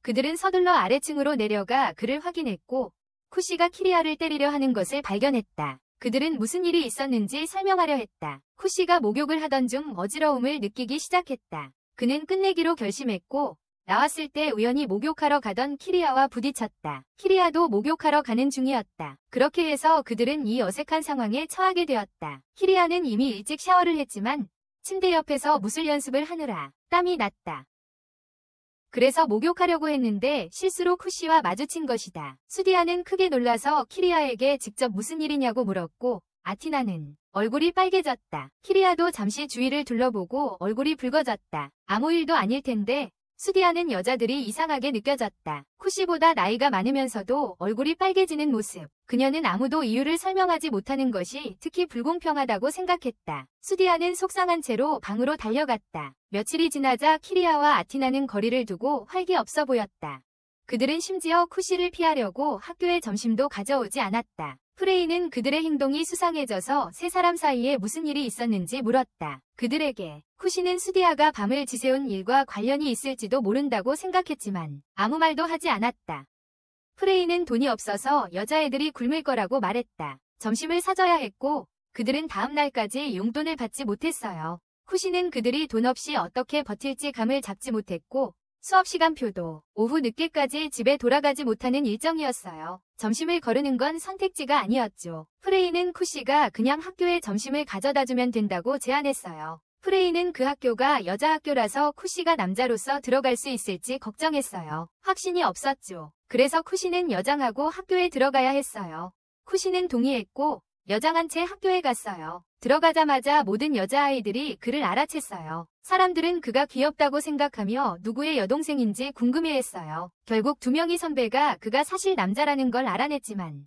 그들은 서둘러 아래층으로 내려가 그를 확인했고 쿠시가 키리아를 때리려 하는 것을 발견했다. 그들은 무슨 일이 있었는지 설명하려 했다. 쿠시가 목욕을 하던 중 어지러움을 느끼기 시작했다. 그는 끝내기로 결심했고 나왔을 때 우연히 목욕하러 가던 키리아와 부딪혔다. 키리아도 목욕하러 가는 중이었다. 그렇게 해서 그들은 이 어색한 상황에 처하게 되었다. 키리아는 이미 일찍 샤워를 했지만 침대 옆에서 무술 연습을 하느라 땀이 났다. 그래서 목욕하려고 했는데 실수로 쿠시와 마주친 것이다. 수디아는 크게 놀라서 키리아에게 직접 무슨 일이냐고 물었고 아티나는 얼굴이 빨개졌다. 키리아도 잠시 주위를 둘러보고 얼굴이 붉어졌다. 아무 일도 아닐 텐데 수디아는 여자들이 이상하게 느껴졌다. 쿠시보다 나이가 많으면서도 얼굴이 빨개지는 모습. 그녀는 아무도 이유를 설명하지 못하는 것이 특히 불공평하다고 생각했다. 수디아는 속상한 채로 방으로 달려갔다. 며칠이 지나자 키리아와 아티나는 거리를 두고 활기 없어 보였다. 그들은 심지어 쿠시를 피하려고 학교에 점심도 가져오지 않았다. 프레이는 그들의 행동이 수상해져서 세 사람 사이에 무슨 일이 있었는지 물었다. 그들에게 쿠시는 수디아가 밤을 지새운 일과 관련이 있을지도 모른다고 생각했지만 아무 말도 하지 않았다. 프레이는 돈이 없어서 여자애들이 굶을 거라고 말했다. 점심을 사줘야 했고 그들은 다음 날까지 용돈을 받지 못했어요. 쿠시는 그들이 돈 없이 어떻게 버틸지 감을 잡지 못했고 수업시간표도 오후 늦게까지 집에 돌아가지 못하는 일정이었어요. 점심을 거르는 건 선택지가 아니었죠. 프레이는 쿠시가 그냥 학교에 점심을 가져다주면 된다고 제안했어요. 프레이는 그 학교가 여자 학교라서 쿠시가 남자로서 들어갈 수 있을지 걱정했어요. 확신이 없었죠. 그래서 쿠시는 여장하고 학교에 들어가야 했어요. 쿠시는 동의했고 여장한 채 학교에 갔어요. 들어가자마자 모든 여자아이들이 그를 알아챘어요. 사람들은 그가 귀엽다고 생각하며 누구의 여동생인지 궁금해했어요. 결국 두 명의 선배가 그가 사실 남자라는 걸 알아냈지만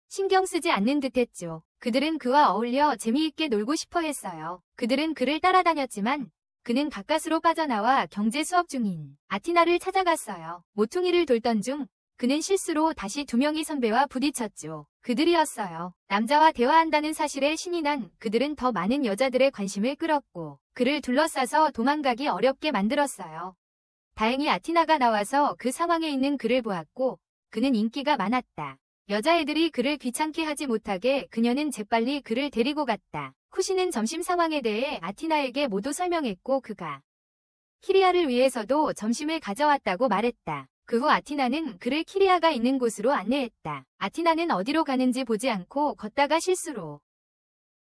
신경 쓰지 않는 듯했죠. 그들은 그와 어울려 재미있게 놀고 싶어 했어요. 그들은 그를 따라다녔지만 그는 가까스로 빠져나와 경제 수업 중인 아티나를 찾아갔어요. 모퉁이를 돌던 중 그는 실수로 다시 두 명의 선배와 부딪혔죠. 그들이었어요. 남자와 대화한다는 사실에 신이 난 그들은 더 많은 여자들의 관심을 끌었고 그를 둘러싸서 도망가기 어렵게 만들었어요. 다행히 아티나가 나와서 그 상황에 있는 그를 보았고 그는 인기가 많았다. 여자애들이 그를 귀찮게 하지 못하게 그녀는 재빨리 그를 데리고 갔다. 쿠시는 점심 상황에 대해 아티나에게 모두 설명했고 그가 키리아를 위해서도 점심을 가져왔다고 말했다. 그 후 아티나는 그를 키리아가 있는 곳으로 안내했다. 아티나는 어디로 가는지 보지 않고 걷다가 실수로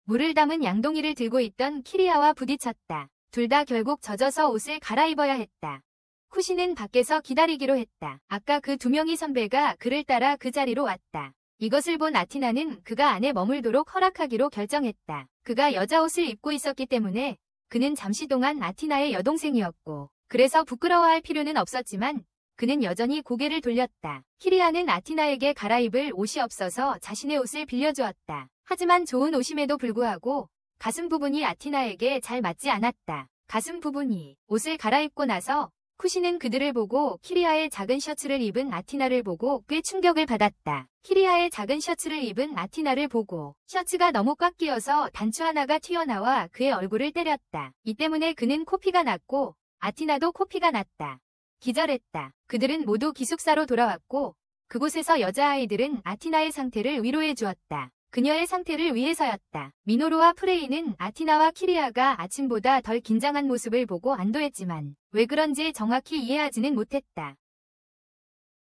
물을 담은 양동이를 들고 있던 키리아와 부딪혔다. 둘 다 결국 젖어서 옷을 갈아입어야 했다. 쿠시는 밖에서 기다리기로 했다. 아까 그 두 명의 선배가 그를 따라 그 자리로 왔다. 이것을 본 아티나는 그가 안에 머물도록 허락하기로 결정했다. 그가 여자 옷을 입고 있었기 때문에 그는 잠시 동안 아티나의 여동생이었고 그래서 부끄러워할 필요는 없었지만 그는 여전히 고개를 돌렸다. 키리아는 아티나에게 갈아입을 옷이 없어서 자신의 옷을 빌려주었다. 하지만 좋은 옷임에도 불구하고 가슴 부분이 아티나에게 잘 맞지 않았다. 가슴 부분이 옷을 갈아입고 나서 쿠시는 그들을 보고 키리아의 작은 셔츠를 입은 아티나를 보고 꽤 충격을 받았다. 키리아의 작은 셔츠를 입은 아티나를 보고 셔츠가 너무 꽉 끼어서 단추 하나가 튀어나와 그의 얼굴을 때렸다. 이 때문에 그는 코피가 났고 아티나도 코피가 났다. 기절했다. 그들은 모두 기숙사로 돌아왔고 그곳에서 여자아이들은 아티나의 상태를 위로해 주었다. 그녀의 상태를 위해서였다. 미노루와 프레이는 아티나와 키리아가 아침보다 덜 긴장한 모습을 보고 안도했지만 왜 그런지 정확히 이해하지는 못했다.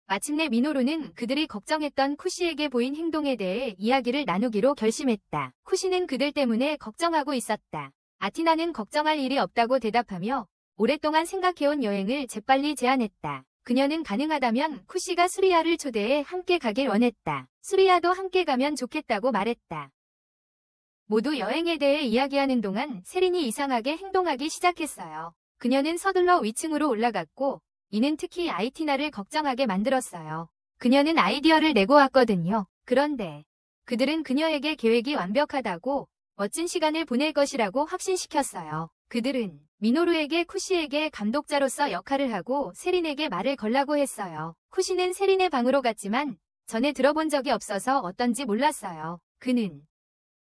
마침내 미노루는 그들이 걱정했던 쿠시에게 보인 행동에 대해 이야기를 나누기로 결심했다. 쿠시는 그들 때문에 걱정하고 있었다. 아티나는 걱정할 일이 없다고 대답하며 오랫동안 생각해온 여행을 재빨리 제안했다. 그녀는 가능하다면 쿠시가 수리아를 초대해 함께 가길 원했다. 수리아도 함께 가면 좋겠다고 말했다. 모두 여행에 대해 이야기하는 동안 세린이 이상하게 행동하기 시작했어요. 그녀는 서둘러 위층으로 올라갔고 이는 특히 아이티나를 걱정하게 만들었어요. 그녀는 아이디어를 내고 왔거든요. 그런데 그들은 그녀에게 계획이 완벽하다고 멋진 시간을 보낼 것이라고 확신시켰어요. 그들은 미노루에게 쿠시에게 감독자로서 역할을 하고 세린에게 말을 걸라고 했어요. 쿠시는 세린의 방으로 갔지만 전에 들어본 적이 없어서 어떤지 몰랐어요. 그는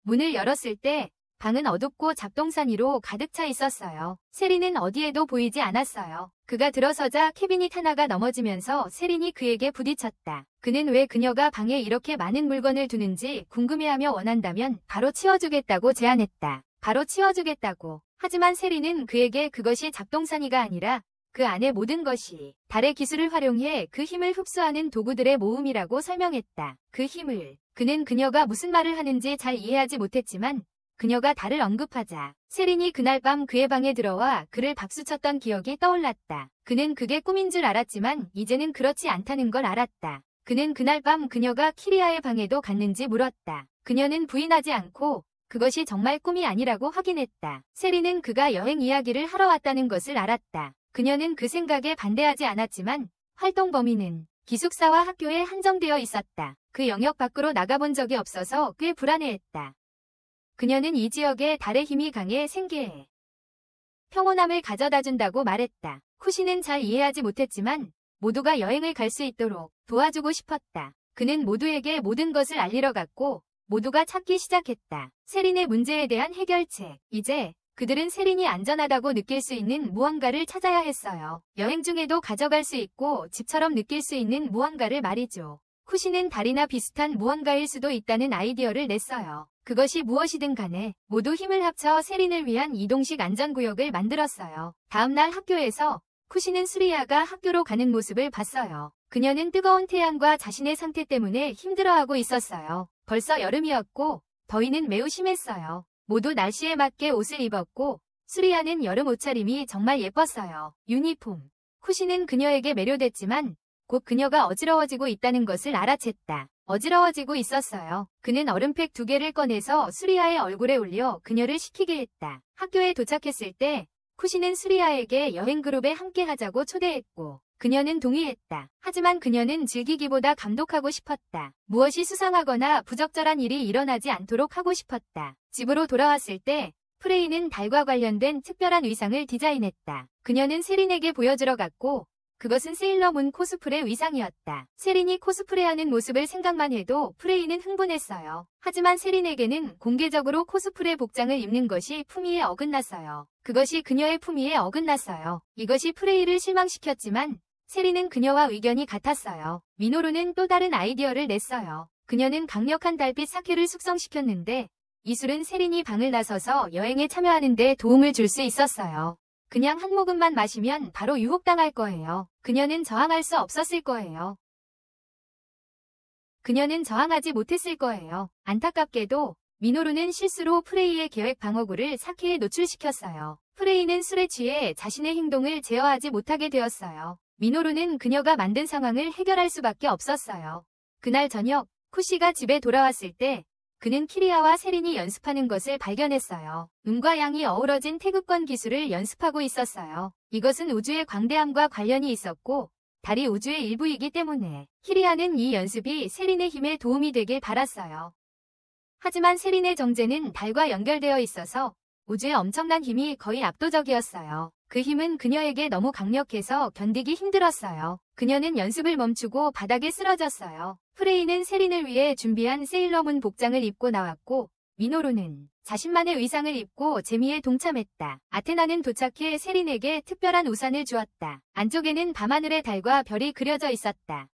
문을 열었을 때 방은 어둡고 잡동사니로 가득 차 있었어요. 세린은 어디에도 보이지 않았어요. 그가 들어서자 캐비닛 하나가 넘어지면서 세린이 그에게 부딪혔다. 그는 왜 그녀가 방에 이렇게 많은 물건을 두는지 궁금해하며 원한다면 바로 치워주겠다고 제안했다. 바로 치워주겠다고. 하지만 세린은 그에게 그것이 잡동사니가 아니라 그 안의 모든 것이 달의 기술을 활용해 그 힘을 흡수하는 도구들의 모음이라고 설명했다. 그 힘을. 그는 그녀가 무슨 말을 하는지 잘 이해하지 못했지만 그녀가 달을 언급하자 세린이 그날 밤 그의 방에 들어와 그를 박수쳤던 기억이 떠올랐다. 그는 그게 꿈인 줄 알았지만 이제는 그렇지 않다는 걸 알았다. 그는 그날 밤 그녀가 키리아의 방에도 갔는지 물었다. 그녀는 부인하지 않고 그것이 정말 꿈이 아니라고 확인했다. 세린은 그가 여행 이야기를 하러 왔다는 것을 알았다. 그녀는 그 생각에 반대하지 않았지만 활동 범위는 기숙사와 학교에 한정되어 있었다. 그 영역 밖으로 나가본 적이 없어서 꽤 불안해했다. 그녀는 이 지역에 달의 힘이 강해 생계에 평온함을 가져다준다고 말했다. 쿠시는 잘 이해하지 못했지만 모두가 여행을 갈 수 있도록 도와주고 싶었다. 그는 모두에게 모든 것을 알리러 갔고 모두가 찾기 시작했다. 세린의 문제에 대한 해결책. 이제 그들은 세린이 안전하다고 느낄 수 있는 무언가를 찾아야 했어요. 여행 중에도 가져갈 수 있고 집처럼 느낄 수 있는 무언가를 말이죠. 쿠시는 달이나 비슷한 무언가일 수도 있다는 아이디어를 냈어요. 그것이 무엇이든 간에 모두 힘을 합쳐 세린을 위한 이동식 안전구역을 만들었어요. 다음날 학교에서 쿠시는 수리아가 학교로 가는 모습을 봤어요. 그녀는 뜨거운 태양과 자신의 상태 때문에 힘들어하고 있었어요. 벌써 여름이었고 더위는 매우 심했어요. 모두 날씨에 맞게 옷을 입었고 수리아는 여름 옷차림이 정말 예뻤어요. 유니폼. 쿠시는 그녀에게 매료됐지만 곧 그녀가 어지러워지고 있다는 것을 알아챘다. 어지러워지고 있었어요. 그는 얼음팩 2개를 꺼내서 수리아의 얼굴에 올려 그녀를 식히게 했다. 학교에 도착했을 때 쿠시는 수리아에게 여행 그룹에 함께 하자고 초대했고 그녀는 동의했다. 하지만 그녀는 즐기기보다 감독하고 싶었다. 무엇이 수상하거나 부적절한 일이 일어나지 않도록 하고 싶었다. 집으로 돌아왔을 때 프레이는 달과 관련된 특별한 의상을 디자인했다. 그녀는 세린에게 보여주러 갔고 그것은 세일러문 코스프레 의상이었다. 세린이 코스프레하는 모습을 생각만 해도 프레이는 흥분했어요. 하지만 세린에게는 공개적으로 코스프레 복장을 입는 것이 품위에 어긋났어요. 그것이 그녀의 품위에 어긋났어요. 이것이 프레이를 실망시켰지만 세린은 그녀와 의견이 같았어요. 미노루는 또 다른 아이디어를 냈어요. 그녀는 강력한 달빛 사케를 숙성시켰는데 이 술은 세린이 방을 나서서 여행에 참여하는 데 도움을 줄 수 있었어요. 그냥 한 모금만 마시면 바로 유혹당할 거예요. 그녀는 저항할 수 없었을 거예요. 그녀는 저항하지 못했을 거예요. 안타깝게도 미노루는 실수로 프레이의 계획 방어구를 사케에 노출시켰어요. 프레이는 술에 취해 자신의 행동을 제어하지 못하게 되었어요. 미노루는 그녀가 만든 상황을 해결할 수밖에 없었어요. 그날 저녁 쿠시가 집에 돌아왔을 때 그는 키리아와 세린이 연습하는 것을 발견했어요. 음과 양이 어우러진 태극권 기술을 연습하고 있었어요. 이것은 우주의 광대함과 관련이 있었고 달이 우주의 일부이기 때문에 키리아는 이 연습이 세린의 힘에 도움이 되길 바랐어요. 하지만 세린의 정제는 달과 연결되어 있어서 우주의 엄청난 힘이 거의 압도적이었어요. 그 힘은 그녀에게 너무 강력해서 견디기 힘들었어요. 그녀는 연습을 멈추고 바닥에 쓰러졌어요. 프레이는 세린을 위해 준비한 세일러문 복장을 입고 나왔고 미노루는 자신만의 의상을 입고 재미에 동참했다. 아테나는 도착해 세린에게 특별한 우산을 주었다. 안쪽에는 밤하늘의 달과 별이 그려져 있었다.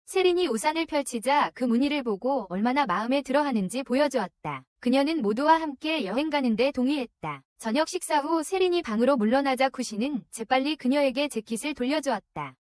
세린이 우산을 펼치자 그 무늬를 보고 얼마나 마음에 들어하는지 보여주었다. 그녀는 모두와 함께 여행 가는데 동의했다. 저녁 식사 후 세린이 방으로 물러나자 쿠시는 재빨리 그녀에게 재킷을 돌려주었다.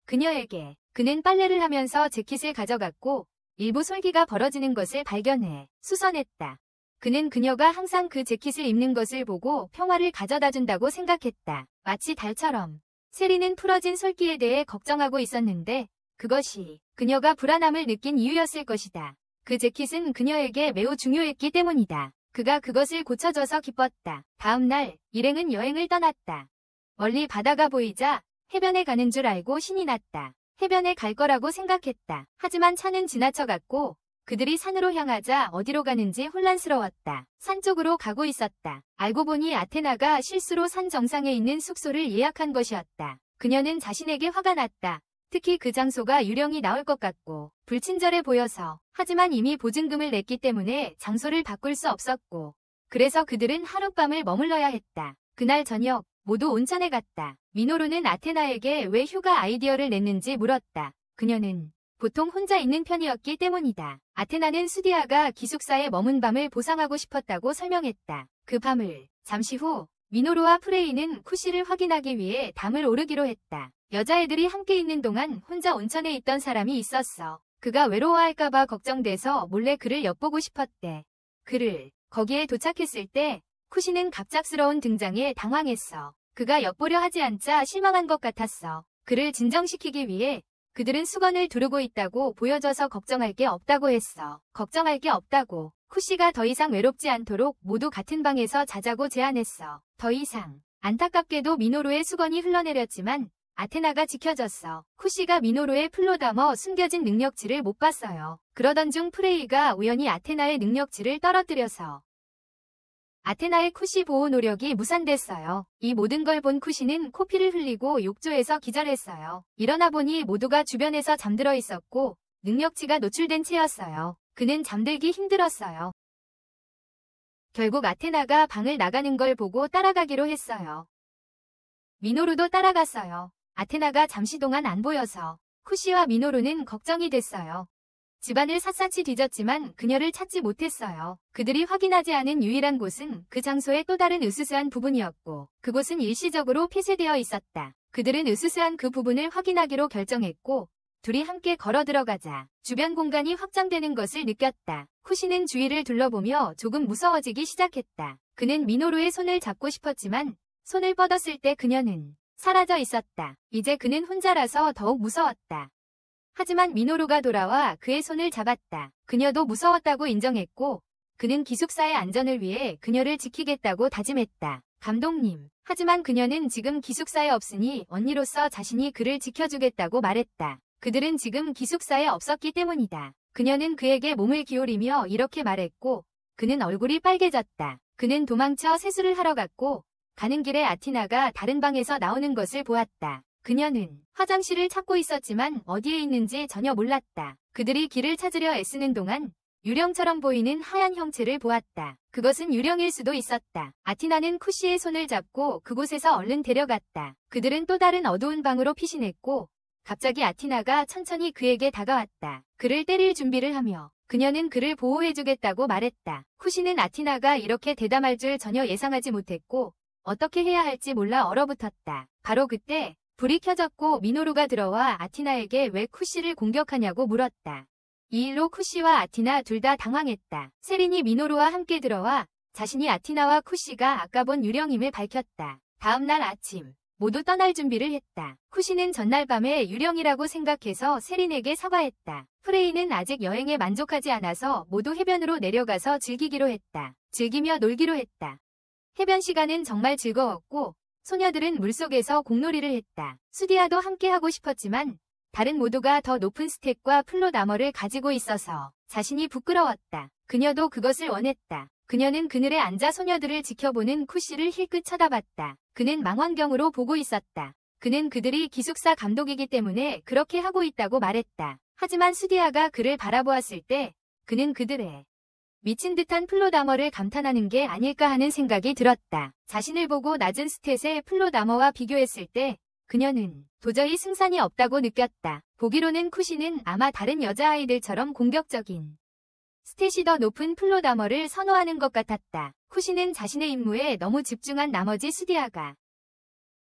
그는 빨래를 하면서 재킷을 가져갔고 일부 솔기가 벌어지는 것을 발견해 수선했다. 그는 그녀가 항상 그 재킷을 입는 것을 보고 평화를 가져다준다고 생각했다. 마치 달처럼. 세린은 풀어진 솔기에 대해 걱정하고 있었는데 그것이 그녀가 불안함을 느낀 이유였을 것이다. 그 재킷은 그녀에게 매우 중요했기 때문이다. 그가 그것을 고쳐줘서 기뻤다. 다음 날 일행은 여행을 떠났다. 멀리 바다가 보이자 해변에 가는 줄 알고 신이 났다. 해변에 갈 거라고 생각했다. 하지만 차는 지나쳐갔고 그들이 산으로 향하자 어디로 가는지 혼란스러웠다. 산 쪽으로 가고 있었다. 알고 보니 아테나가 실수로 산 정상에 있는 숙소를 예약한 것이었다. 그녀는 자신에게 화가 났다. 특히 그 장소가 유령이 나올 것 같고 불친절해 보여서. 하지만 이미 보증금을 냈기 때문에 장소를 바꿀 수 없었고 그래서 그들은 하룻밤을 머물러야 했다. 그날 저녁 모두 온천에 갔다. 미노루는 아테나에게 왜 휴가 아이디어를 냈는지 물었다. 그녀는 보통 혼자 있는 편이었기 때문이다. 아테나는 수디아가 기숙사에 머문 밤을 보상하고 싶었다고 설명했다. 그 밤을 잠시 후 미노루와 프레이는 쿠시를 확인하기 위해 담을 오르기로 했다. 여자애들이 함께 있는 동안 혼자 온천에 있던 사람이 있었어. 그가 외로워할까봐 걱정돼서 몰래 그를 엿보고 싶었대. 거기에 도착했을 때 쿠시는 갑작스러운 등장에 당황했어. 그가 엿보려 하지 않자 실망한 것 같았어. 그를 진정시키기 위해 그들은 수건을 두르고 있다고 보여줘서 걱정할 게 없다고 했어. 걱정할 게 없다고. 쿠시가 더 이상 외롭지 않도록 모두 같은 방에서 자자고 제안했어. 더 이상. 안타깝게도 미노루의 수건이 흘러내렸지만 아테나가 지켜졌어. 쿠시가 미노루의 풀로 담아 숨겨진 능력치를 못 봤어요. 그러던 중 프레이가 우연히 아테나의 능력치를 떨어뜨려서 아테나의 쿠시 보호 노력이 무산됐어요. 이 모든 걸 본 쿠시는 코피를 흘리고 욕조에서 기절했어요. 일어나 보니 모두가 주변에서 잠들어 있었고 능력치가 노출된 채였어요. 그는 잠들기 힘들었어요. 결국 아테나가 방을 나가는 걸 보고 따라가기로 했어요. 미노루도 따라갔어요. 아테나가 잠시 동안 안 보여서 쿠시와 미노루는 걱정이 됐어요. 집안을 샅샅이 뒤졌지만 그녀를 찾지 못했어요. 그들이 확인하지 않은 유일한 곳은 그 장소의 또 다른 으스스한 부분이었고 그곳은 일시적으로 폐쇄되어 있었다. 그들은 으스스한 그 부분을 확인하기로 결정했고 둘이 함께 걸어 들어가자 주변 공간이 확장되는 것을 느꼈다. 쿠시는 주위를 둘러보며 조금 무서워지기 시작했다. 그는 미노루의 손을 잡고 싶었지만 손을 뻗었을 때 그녀는 사라져 있었다. 이제 그는 혼자라서 더욱 무서웠다. 하지만 미노루가 돌아와 그의 손을 잡았다. 그녀도 무서웠다고 인정했고 그는 기숙사의 안전을 위해 그녀를 지키겠다고 다짐했다. 감독님. 하지만 그녀는 지금 기숙사에 없으니 언니로서 자신이 그를 지켜주겠다고 말했다. 그들은 지금 기숙사에 없었기 때문이다. 그녀는 그에게 몸을 기울이며 이렇게 말했고 그는 얼굴이 빨개졌다. 그는 도망쳐 세수를 하러 갔고 가는 길에 아티나가 다른 방에서 나오는 것을 보았다. 그녀는 화장실을 찾고 있었지만 어디에 있는지 전혀 몰랐다. 그들이 길을 찾으려 애쓰는 동안 유령처럼 보이는 하얀 형체를 보았다. 그것은 유령일 수도 있었다. 아티나는 쿠시의 손을 잡고 그곳에서 얼른 데려갔다. 그들은 또 다른 어두운 방으로 피신했고 갑자기 아티나가 천천히 그에게 다가왔다. 그를 때릴 준비를 하며 그녀는 그를 보호해주겠다고 말했다. 쿠시는 아티나가 이렇게 대담할 줄 전혀 예상하지 못했고 어떻게 해야 할지 몰라 얼어붙었다. 바로 그때 불이 켜졌고 미노루가 들어와 아티나에게 왜 쿠시를 공격하냐고 물었다. 이 일로 쿠시와 아티나 둘 다 당황했다. 세린이 미노루와 함께 들어와 자신이 아티나와 쿠시가 아까 본 유령임을 밝혔다. 다음 날 아침 모두 떠날 준비를 했다. 쿠시는 전날 밤에 유령이라고 생각해서 세린에게 사과했다. 프레이는 아직 여행에 만족하지 않아서 모두 해변으로 내려가서 즐기기로 했다. 즐기며 놀기로 했다. 해변 시간은 정말 즐거웠고 소녀들은 물속에서 공놀이를 했다. 수디아도 함께하고 싶었지만 다른 모두가 더 높은 스택과 플로나머를 가지고 있어서 자신이 부끄러웠다. 그녀도 그것을 원했다. 그녀는 그늘에 앉아 소녀들을 지켜보는 쿠시를 힐끗 쳐다봤다. 그는 망원경으로 보고 있었다. 그는 그들이 기숙사 감독이기 때문에 그렇게 하고 있다고 말했다. 하지만 수디아가 그를 바라보았을 때 그는 그들의 미친 듯한 플로다머를 감탄하는 게 아닐까 하는 생각이 들었다. 자신을 보고 낮은 스탯의 플로다머와 비교했을 때 그녀는 도저히 승산이 없다고 느꼈다. 보기로는 쿠시는 아마 다른 여자아이들처럼 공격적인 스탯이 더 높은 플로다머를 선호하는 것 같았다. 쿠시는 자신의 임무에 너무 집중한 나머지 수디아가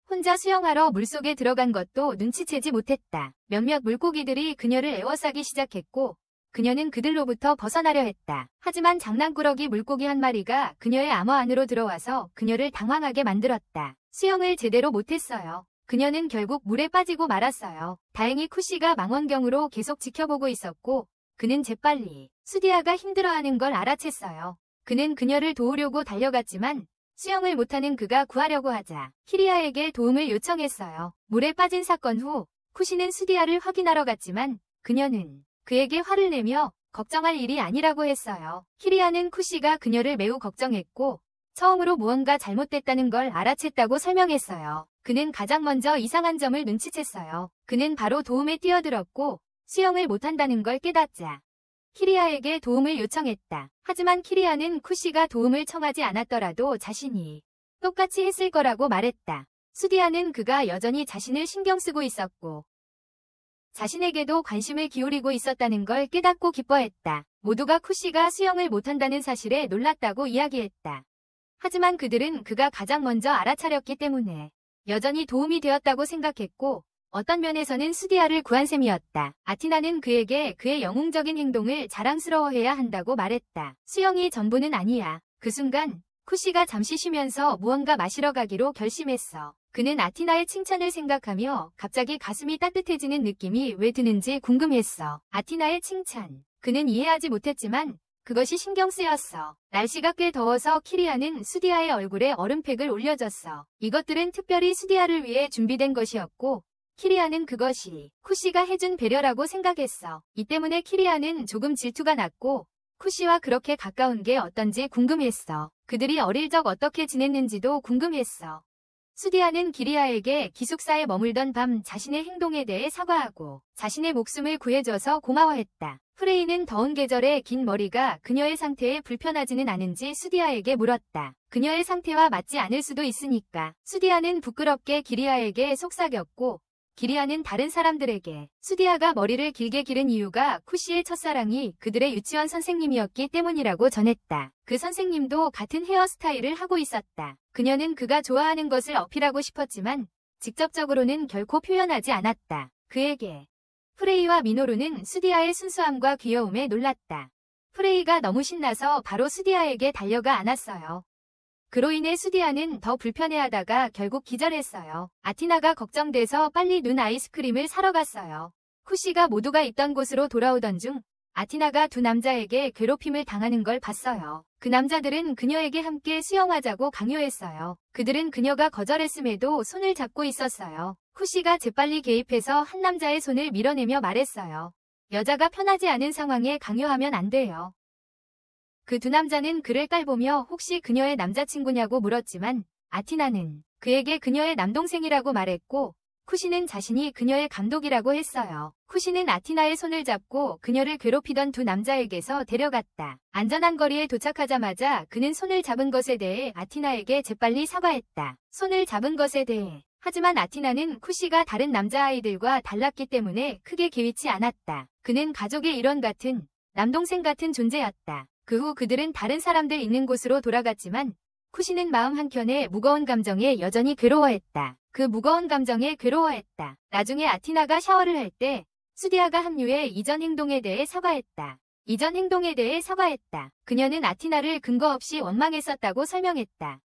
혼자 수영하러 물속에 들어간 것도 눈치채지 못했다. 몇몇 물고기들이 그녀를 에워싸기 시작했고 그녀는 그들로부터 벗어나려 했다. 하지만 장난꾸러기 물고기 한 마리가 그녀의 암호 안으로 들어와서 그녀를 당황하게 만들었다. 수영을 제대로 못했어요. 그녀는 결국 물에 빠지고 말았어요. 다행히 쿠시가 망원경으로 계속 지켜보고 있었고 그는 재빨리 수디아가 힘들어하는 걸 알아챘어요. 그는 그녀를 도우려고 달려갔지만 수영을 못하는 그가 구하려고 하자 키리아에게 도움을 요청했어요. 물에 빠진 사건 후 쿠시는 수디아를 확인하러 갔지만 그녀는 그에게 화를 내며 걱정할 일이 아니라고 했어요. 키리아는 쿠시가 그녀를 매우 걱정했고 처음으로 무언가 잘못됐다는 걸 알아챘다고 설명했어요. 그는 가장 먼저 이상한 점을 눈치챘어요. 그는 바로 도움에 뛰어들었고 수영을 못한다는 걸 깨닫자 키리아에게 도움을 요청했다. 하지만 키리아는 쿠시가 도움을 청하지 않았더라도 자신이 똑같이 했을 거라고 말했다. 수디아는 그가 여전히 자신을 신경 쓰고 있었고 자신에게도 관심을 기울이고 있었다는 걸 깨닫고 기뻐했다. 모두가 쿠시가 수영을 못한다는 사실에 놀랐다고 이야기했다. 하지만 그들은 그가 가장 먼저 알아차렸기 때문에 여전히 도움이 되었다고 생각했고 어떤 면에서는 수디아를 구한 셈이었다. 아티나는 그에게 그의 영웅적인 행동을 자랑스러워해야 한다고 말했다. 수영이 전부는 아니야. 그 순간 쿠시가 잠시 쉬면서 무언가 마시러 가기로 결심했어. 그는 아티나의 칭찬을 생각하며 갑자기 가슴이 따뜻해지는 느낌이 왜 드는지 궁금했어. 아티나의 칭찬. 그는 이해하지 못했지만 그것이 신경 쓰였어. 날씨가 꽤 더워서 키리아는 수디아의 얼굴에 얼음팩을 올려줬어. 이것들은 특별히 수디아를 위해 준비된 것이었고 키리아는 그것이 쿠시가 해준 배려라고 생각했어. 이 때문에 키리아는 조금 질투가 났고 쿠시와 그렇게 가까운 게 어떤지 궁금했어. 그들이 어릴 적 어떻게 지냈는지도 궁금했어. 수디아는 키리아에게 기숙사에 머물던 밤 자신의 행동에 대해 사과하고 자신의 목숨을 구해줘서 고마워했다. 프레이는 더운 계절에 긴 머리가 그녀의 상태에 불편하지는 않은지 수디아에게 물었다. 그녀의 상태와 맞지 않을 수도 있으니까. 수디아는 부끄럽게 키리아에게 속삭였고 키리아는 다른 사람들에게 수디아가 머리를 길게 기른 이유가 쿠시의 첫사랑이 그들의 유치원 선생님이었기 때문이라고 전했다. 그 선생님도 같은 헤어스타일을 하고 있었다. 그녀는 그가 좋아하는 것을 어필하고 싶었지만 직접적으로는 결코 표현하지 않았다. 그에게 프레이와 미노루는 수디아의 순수함과 귀여움에 놀랐다. 프레이가 너무 신나서 바로 수디아에게 달려가 안았어요. 그로 인해 수디아는 더 불편해하다가 결국 기절했어요. 아티나가 걱정돼서 빨리 눈 아이스크림을 사러 갔어요. 쿠시가 모두가 있던 곳으로 돌아오던 중 아티나가 두 남자에게 괴롭힘을 당하는 걸 봤어요. 그 남자들은 그녀에게 함께 수영하자고 강요했어요. 그들은 그녀가 거절했음에도 손을 잡고 있었어요. 쿠시가 재빨리 개입해서 한 남자의 손을 밀어내며 말했어요. 여자가 편하지 않은 상황에 강요하면 안 돼요. 그 두 남자는 그를 깔보며 혹시 그녀의 남자친구냐고 물었지만 아티나는 그에게 그녀의 남동생이라고 말했고 쿠시는 자신이 그녀의 감독이라고 했어요. 쿠시는 아티나의 손을 잡고 그녀를 괴롭히던 두 남자에게서 데려갔다. 안전한 거리에 도착하자마자 그는 손을 잡은 것에 대해 아티나에게 재빨리 사과했다. 손을 잡은 것에 대해. 하지만 아티나는 쿠시가 다른 남자아이들과 달랐기 때문에 크게 개의치 않았다. 그는 가족의 일원 같은 남동생 같은 존재였다. 그 후 그들은 다른 사람들 있는 곳으로 돌아갔지만 쿠시는 마음 한켠에 무거운 감정에 여전히 괴로워했다. 그 무거운 감정에 괴로워했다. 나중에 아티나가 샤워를 할 때 수디아가 합류해 이전 행동에 대해 사과했다. 이전 행동에 대해 사과했다. 그녀는 아티나를 근거 없이 원망했었다고 설명했다.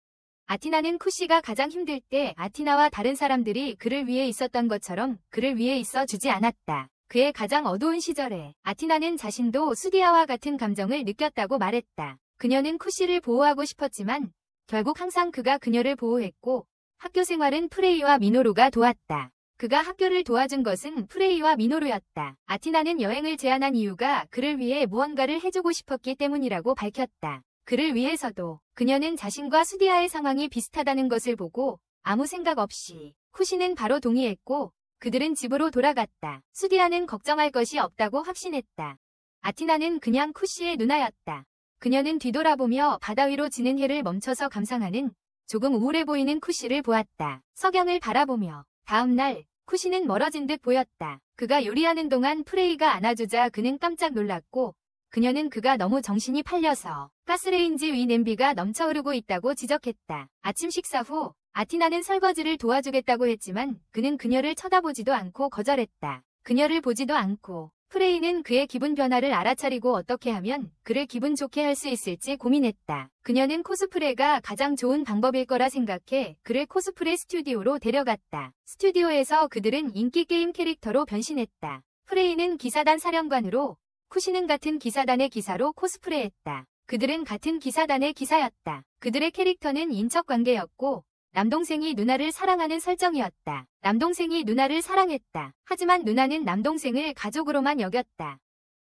아티나는 쿠시가 가장 힘들 때 아티나와 다른 사람들이 그를 위해 있었던 것처럼 그를 위해 있어 주지 않았다. 그의 가장 어두운 시절에 아티나는 자신도 수디아와 같은 감정을 느꼈다고 말했다. 그녀는 쿠시를 보호하고 싶었지만 결국 항상 그가 그녀를 보호했고 학교 생활은 프레이와 미노루가 도왔다. 그가 학교를 도와준 것은 프레이와 미노루였다. 아티나는 여행을 제안한 이유가 그를 위해 무언가를 해주고 싶었기 때문이라고 밝혔다. 그를 위해서도 그녀는 자신과 수디아의 상황이 비슷하다는 것을 보고 아무 생각 없이 쿠시는 바로 동의했고 그들은 집으로 돌아갔다. 수디아는 걱정할 것이 없다고 확신했다. 아티나는 그냥 쿠시의 누나였다. 그녀는 뒤돌아보며 바다 위로 지는 해를 멈춰서 감상하는 조금 우울해 보이는 쿠시를 보았다. 석영을 바라보며 다음 날 쿠시는 멀어진 듯 보였다. 그가 요리하는 동안 프레이가 안아주자 그는 깜짝 놀랐고 그녀는 그가 너무 정신이 팔려서 가스레인지 위 냄비가 넘쳐흐르고 있다고 지적했다. 아침 식사 후 아티나는 설거지를 도와주겠다고 했지만 그는 그녀를 쳐다보지도 않고 거절했다. 그녀를 보지도 않고 프레이는 그의 기분 변화를 알아차리고 어떻게 하면 그를 기분 좋게 할 수 있을지 고민했다. 그녀는 코스프레가 가장 좋은 방법일 거라 생각해 그를 코스프레 스튜디오로 데려갔다. 스튜디오에서 그들은 인기 게임 캐릭터로 변신했다. 프레이는 기사단 사령관으로 쿠시는 같은 기사단의 기사로 코스프레했다. 그들은 같은 기사단의 기사였다. 그들의 캐릭터는 인척관계였고 남동생이 누나를 사랑하는 설정이었다. 남동생이 누나를 사랑했다. 하지만 누나는 남동생을 가족으로만 여겼다.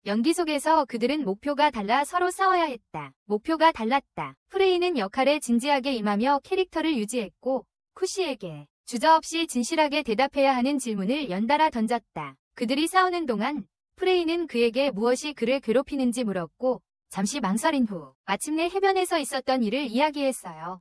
연기 속에서 그들은 목표가 달라 서로 싸워야 했다. 목표가 달랐다. 프레이는 역할에 진지하게 임하며 캐릭터를 유지했고 쿠시에게 주저없이 진실하게 대답해야 하는 질문을 연달아 던졌다. 그들이 싸우는 동안 프레이는 그에게 무엇이 그를 괴롭히는지 물었고 잠시 망설인 후 마침내 해변에서 있었던 일을 이야기했어요.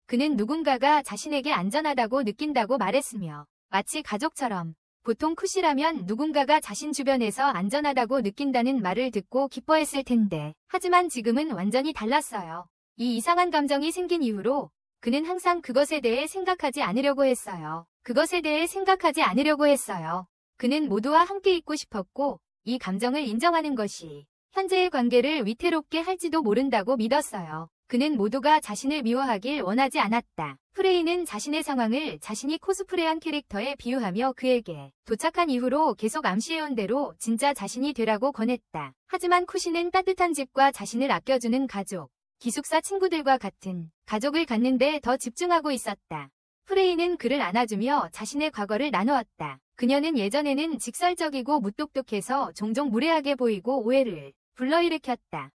그는 누군가가 자신에게 안전하다고 느낀다고 말했으며 마치 가족처럼 보통 쿠시라면 누군가가 자신 주변에서 안전하다고 느낀다는 말을 듣고 기뻐했을 텐데 하지만 지금은 완전히 달랐어요. 이 이상한 감정이 생긴 이후로 그는 항상 그것에 대해 생각하지 않으려고 했어요. 그것에 대해 생각하지 않으려고 했어요. 그는 모두와 함께 있고 싶었고 이 감정을 인정하는 것이 현재의 관계를 위태롭게 할지도 모른다고 믿었어요. 그는 모두가 자신을 미워하길 원하지 않았다. 프레이는 자신의 상황을 자신이 코스프레한 캐릭터에 비유하며 그에게 도착한 이후로 계속 암시해온 대로 진짜 자신이 되라고 권했다. 하지만 쿠시는 따뜻한 집과 자신을 아껴주는 가족, 기숙사 친구들과 같은 가족을 갖는 데 더 집중하고 있었다. 프레이는 그를 안아주며 자신의 과거를 나누었다. 그녀는 예전에는 직설적이고 무뚝뚝해서 종종 무례하게 보이고 오해를 불러일으켰다.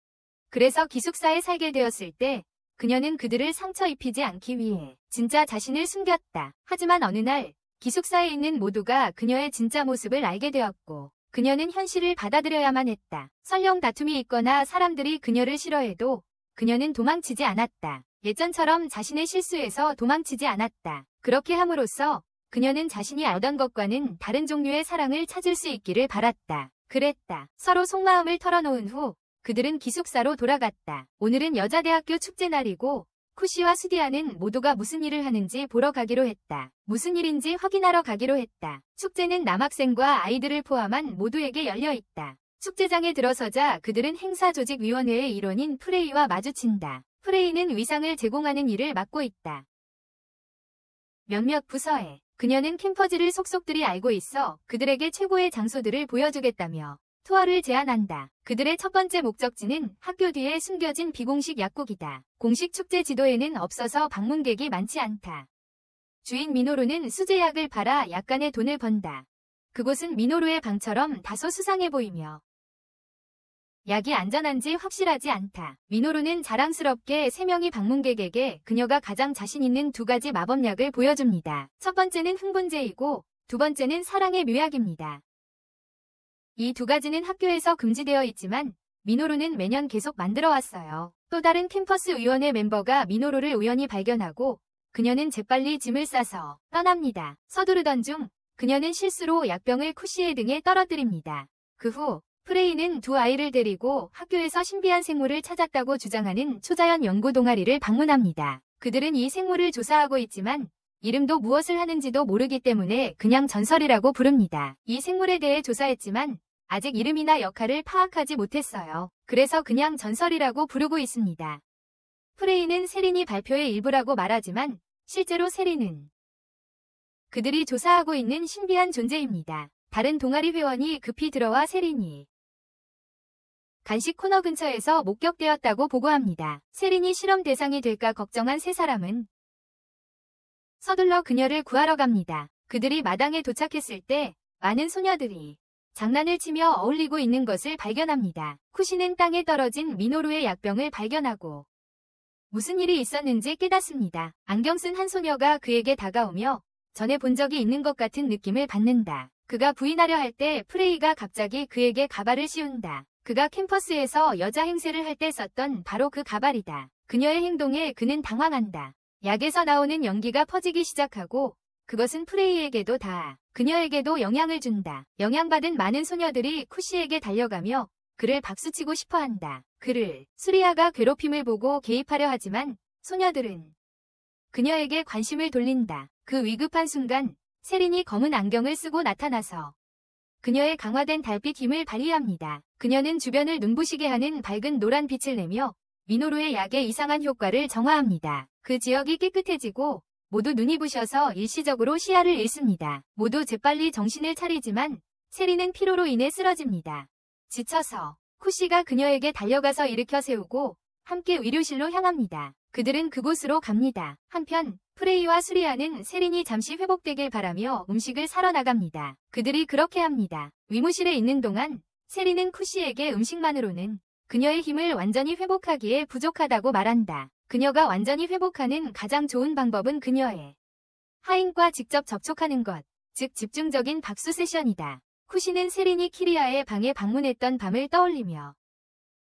그래서 기숙사에 살게 되었을 때 그녀는 그들을 상처 입히지 않기 위해 진짜 자신을 숨겼다. 하지만 어느 날 기숙사에 있는 모두가 그녀의 진짜 모습을 알게 되었고 그녀는 현실을 받아들여야만 했다. 설령 다툼이 있거나 사람들이 그녀를 싫어해도 그녀는 도망치지 않았다. 예전처럼 자신의 실수에서 도망치지 않았다. 그렇게 함으로써 그녀는 자신이 알던 것과는 다른 종류의 사랑을 찾을 수 있기를 바랐다. 그랬다. 서로 속마음을 털어놓은 후 그들은 기숙사로 돌아갔다. 오늘은 여자대학교 축제날이고 쿠시와 수디아는 모두가 무슨 일을 하는지 보러 가기로 했다. 무슨 일인지 확인하러 가기로 했다. 축제는 남학생과 아이들을 포함한 모두에게 열려 있다. 축제장에 들어서자 그들은 행사조직위원회의 일원인 프레이와 마주친다. 프레이는 위상을 제공하는 일을 맡고 있다. 몇몇 부서에 그녀는 캠퍼즈를 속속들이 알고 있어 그들에게 최고의 장소들을 보여주겠다며 투어를 제안한다. 그들의 첫 번째 목적지는 학교 뒤에 숨겨진 비공식 약국이다. 공식 축제 지도에는 없어서 방문객이 많지 않다. 주인 미노루는 수제약을 팔아 약간의 돈을 번다. 그곳은 미노루의 방처럼 다소 수상해 보이며 약이 안전한지 확실하지 않다. 미노루는 자랑스럽게 3명의 방문객에게 그녀가 가장 자신 있는 2가지 마법약을 보여줍니다. 첫 번째는 흥분제이고 두 번째는 사랑의 묘약입니다. 이 2가지는 학교에서 금지되어 있지만 미노루는 매년 계속 만들어 왔어요. 또 다른 캠퍼스 위원회 멤버가 미노루를 우연히 발견하고 그녀는 재빨리 짐을 싸서 떠납니다. 서두르던 중 그녀는 실수로 약병을 쿠시의 등에 떨어뜨립니다. 그 후 프레이는 2 아이를 데리고 학교에서 신비한 생물을 찾았다고 주장하는 초자연 연구 동아리를 방문합니다. 그들은 이 생물을 조사하고 있지만 이름도 무엇을 하는지도 모르기 때문에 그냥 전설이라고 부릅니다. 이 생물에 대해 조사했지만 아직 이름이나 역할을 파악하지 못했어요. 그래서 그냥 전설이라고 부르고 있습니다. 프레이는 세린이 발표의 일부라고 말하지만 실제로 세린은 그들이 조사하고 있는 신비한 존재입니다. 다른 동아리 회원이 급히 들어와 세린이 간식 코너 근처에서 목격되었다고 보고합니다. 세린이 실험 대상이 될까 걱정한 3사람은 서둘러 그녀를 구하러 갑니다. 그들이 마당에 도착했을 때 많은 소녀들이 장난을 치며 어울리고 있는 것을 발견합니다. 쿠시는 땅에 떨어진 미노루의 약병을 발견하고 무슨 일이 있었는지 깨닫습니다. 안경 쓴 한 소녀가 그에게 다가오며 전에 본 적이 있는 것 같은 느낌을 받는다. 그가 부인하려 할 때 프레이가 갑자기 그에게 가발을 씌운다. 그가 캠퍼스에서 여자 행세를 할 때 썼던 바로 그 가발이다. 그녀의 행동에 그는 당황한다. 약에서 나오는 연기가 퍼지기 시작하고 그것은 프레이에게도 그녀에게도 영향을 준다. 영향받은 많은 소녀들이 쿠시에게 달려가며 그를 박수치고 싶어한다. 수리아가 괴롭힘을 보고 개입하려 하지만 소녀들은 그녀에게 관심을 돌린다. 그 위급한 순간 세린이 검은 안경을 쓰고 나타나서 그녀의 강화된 달빛 힘을 발휘합니다. 그녀는 주변을 눈부시게 하는 밝은 노란 빛을 내며 미노루의 약의 이상한 효과를 정화합니다. 그 지역이 깨끗해지고 모두 눈이 부셔서 일시적으로 시야를 잃습니다. 모두 재빨리 정신을 차리지만 세린은 피로로 인해 쓰러집니다. 지쳐서 쿠시가 그녀에게 달려가서 일으켜 세우고 함께 의료실로 향합니다. 그들은 그곳으로 갑니다. 한편 프레이와 수리아는 세린이 잠시 회복되길 바라며 음식을 사러 나갑니다. 그들이 그렇게 합니다. 의무실에 있는 동안 세린은 쿠시에게 음식만으로는 그녀의 힘을 완전히 회복하기에 부족하다고 말한다. 그녀가 완전히 회복하는 가장 좋은 방법은 그녀의 하인과 직접 접촉하는 것, 즉 집중적인 박수 세션이다. 쿠시는 세린이 키리아의 방에 방문했던 밤을 떠올리며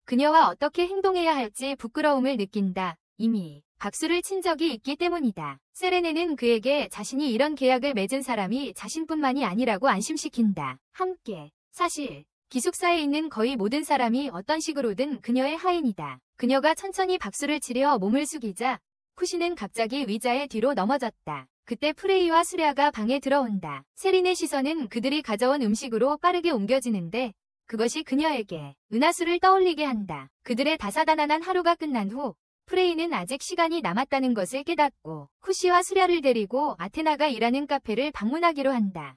그녀와 어떻게 행동해야 할지 부끄러움을 느낀다. 이미 박수를 친 적이 있기 때문이다. 세레네는 그에게 자신이 이런 계약을 맺은 사람이 자신뿐만이 아니라고 안심시킨다. 함께 사실 기숙사에 있는 거의 모든 사람이 어떤 식으로든 그녀의 하인이다. 그녀가 천천히 박수를 치려 몸을 숙이자 쿠시는 갑자기 의자의 뒤로 넘어졌다. 그때 프레이와 수랴가 방에 들어온다. 세린의 시선은 그들이 가져온 음식으로 빠르게 옮겨지는데 그것이 그녀에게 은하수를 떠올리게 한다. 그들의 다사다난한 하루가 끝난 후 프레이는 아직 시간이 남았다는 것을 깨닫고 쿠시와 수랴를 데리고 아테나가 일하는 카페를 방문하기로 한다.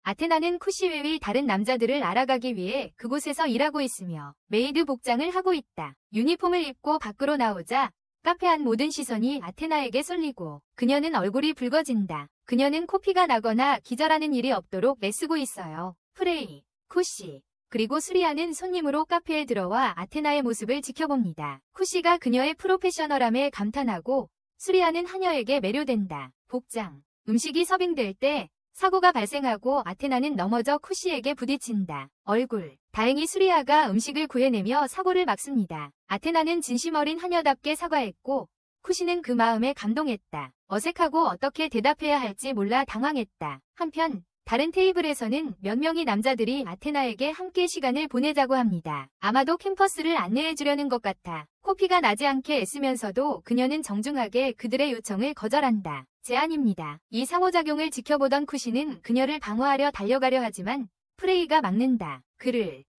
아테나는 쿠시 외의 다른 남자들을 알아가기 위해 그곳에서 일하고 있으며 메이드 복장을 하고 있다. 유니폼을 입고 밖으로 나오자 카페 안 모든 시선이 아테나에게 쏠리고 그녀는 얼굴이 붉어진다. 그녀는 코피가 나거나 기절하는 일이 없도록 애쓰고 있어요. 프레이, 쿠시, 그리고 수리아는 손님으로 카페에 들어와 아테나의 모습을 지켜봅니다. 쿠시가 그녀의 프로페셔널함에 감탄하고 수리아는 하녀에게 매료된다. 복장, 음식이 서빙될 때 사고가 발생하고 아테나는 넘어져 쿠시에게 부딪힌다. 다행히 수리아가 음식을 구해내며 사고를 막습니다. 아테나는 진심 어린 하녀답게 사과했고 쿠시는 그 마음에 감동했다. 어색하고 어떻게 대답해야 할지 몰라 당황했다. 한편 다른 테이블에서는 몇 명의 남자들이 아테나에게 함께 시간을 보내자고 합니다. 아마도 캠퍼스를 안내해주려는 것 같아. 코피가 나지 않게 애쓰면서도 그녀는 정중하게 그들의 요청을 거절한다. 제안입니다. 이 상호작용을 지켜보던 쿠시는 그녀를 방어하려 달려가려 하지만 프레이가 막는다.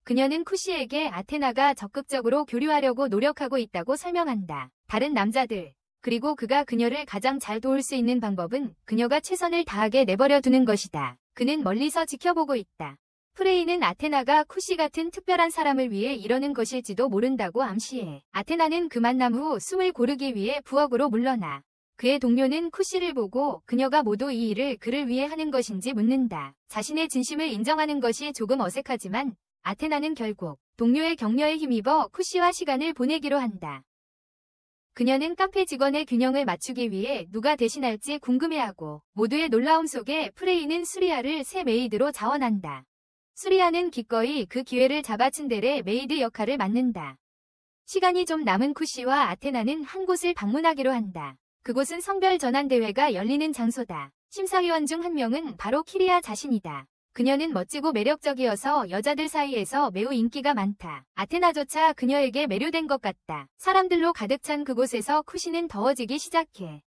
그녀는 쿠시에게 아테나가 적극적으로 교류하려고 노력하고 있다고 설명한다. 다른 남자들, 그리고 그가 그녀를 가장 잘 도울 수 있는 방법은 그녀가 최선을 다하게 내버려 두는 것이다. 그는 멀리서 지켜보고 있다. 프레이는 아테나가 쿠시 같은 특별한 사람을 위해 이러는 것일지도 모른다고 암시해. 아테나는 그 만남 후 숨을 고르기 위해 부엌으로 물러나. 그의 동료는 쿠시를 보고 그녀가 모두 이 일을 그를 위해 하는 것인지 묻는다. 자신의 진심을 인정하는 것이 조금 어색하지만 아테나는 결국 동료의 격려에 힘입어 쿠시와 시간을 보내기로 한다. 그녀는 카페 직원의 균형을 맞추기 위해 누가 대신할지 궁금해하고 모두의 놀라움 속에 프레이는 수리아를 새 메이드로 자원한다. 수리아는 기꺼이 그 기회를 잡아 츤데레 메이드 역할을 맡는다. 시간이 좀 남은 쿠시와 아테나는 한 곳을 방문하기로 한다. 그곳은 성별 전환 대회가 열리는 장소다. 심사위원 중 한 명은 바로 키리아 자신이다. 그녀는 멋지고 매력적이어서 여자들 사이에서 매우 인기가 많다. 아테나조차 그녀에게 매료된 것 같다. 사람들로 가득 찬 그곳에서 쿠시는 더워지기 시작해.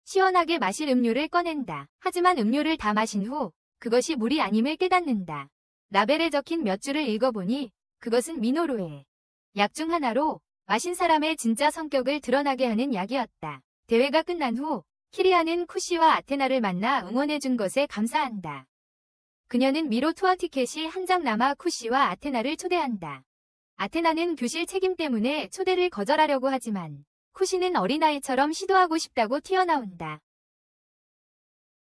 시원하게 마실 음료를 꺼낸다. 하지만 음료를 다 마신 후 그것이 물이 아님을 깨닫는다. 라벨에 적힌 몇 줄을 읽어보니 그것은 미노루의 약 중 하나로 마신 사람의 진짜 성격을 드러나게 하는 약이었다. 대회가 끝난 후 키리아는 쿠시와 아테나를 만나 응원해준 것에 감사한다. 그녀는 미로 투어 티켓이 한 장 남아 쿠시와 아테나를 초대한다. 아테나는 교실 책임 때문에 초대를 거절하려고 하지만 쿠시는 어린아이처럼 시도하고 싶다고 튀어나온다.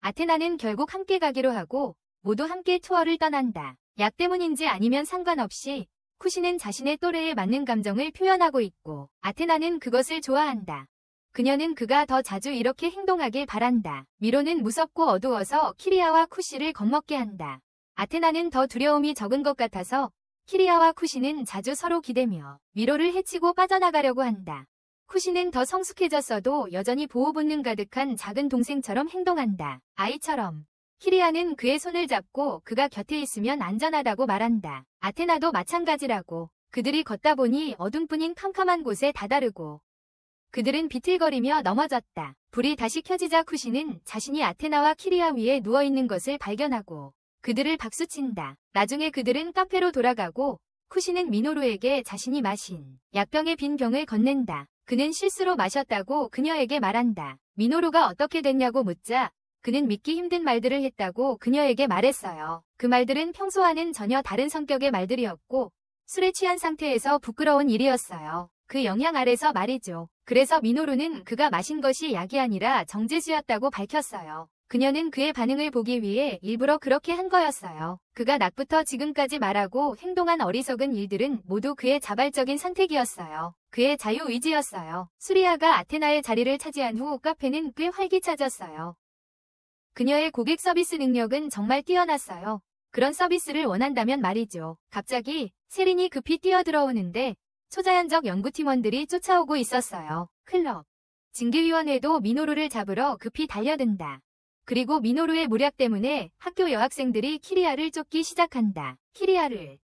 아테나는 결국 함께 가기로 하고 모두 함께 투어를 떠난다. 약 때문인지 아니면 상관없이 쿠시는 자신의 또래에 맞는 감정을 표현하고 있고 아테나는 그것을 좋아한다. 그녀는 그가 더 자주 이렇게 행동하길 바란다. 미로는 무섭고 어두워서 키리아와 쿠시를 겁먹게 한다. 아테나는 더 두려움이 적은 것 같아서 키리아와 쿠시는 자주 서로 기대며 미로를 해치고 빠져나가려고 한다. 쿠시는 더 성숙해졌어도 여전히 보호 본능 가득한 작은 동생처럼 행동한다. 아이처럼. 키리아는 그의 손을 잡고 그가 곁에 있으면 안전하다고 말한다. 아테나도 마찬가지라고. 그들이 걷다 보니 어둠뿐인 캄캄한 곳에 다다르고 그들은 비틀거리며 넘어졌다. 불이 다시 켜지자 쿠시는 자신이 아테나와 키리아 위에 누워있는 것을 발견하고 그들을 박수친다. 나중에 그들은 카페로 돌아가고 쿠시는 미노루에게 자신이 마신 약병의 빈 병을 건넨다. 그는 실수로 마셨다고 그녀에게 말한다. 미노루가 어떻게 됐냐고 묻자 그는 믿기 힘든 말들을 했다고 그녀에게 말했어요. 그 말들은 평소와는 전혀 다른 성격의 말들이었고 술에 취한 상태에서 부끄러운 일이었어요. 그 영향 아래서 말이죠. 그래서 미노루는 그가 마신 것이 약이 아니라 정제수였다고 밝혔어요. 그녀는 그의 반응을 보기 위해 일부러 그렇게 한 거였어요. 그가 낮부터 지금까지 말하고 행동한 어리석은 일들은 모두 그의 자발적인 선택이었어요. 그의 자유의지였어요. 수리아가 아테나의 자리를 차지한 후 카페는 꽤 활기차졌어요. 그녀의 고객 서비스 능력은 정말 뛰어났어요. 그런 서비스를 원한다면 말이죠. 갑자기 세린이 급히 뛰어들어오는데 초자연적 연구팀원들이 쫓아오고 있었어요. 클럽 징계위원회도 미노루를 잡으러 급히 달려든다. 그리고 미노루의 무략 때문에 학교 여학생들이 키리아를 쫓기 시작한다. 키리아를.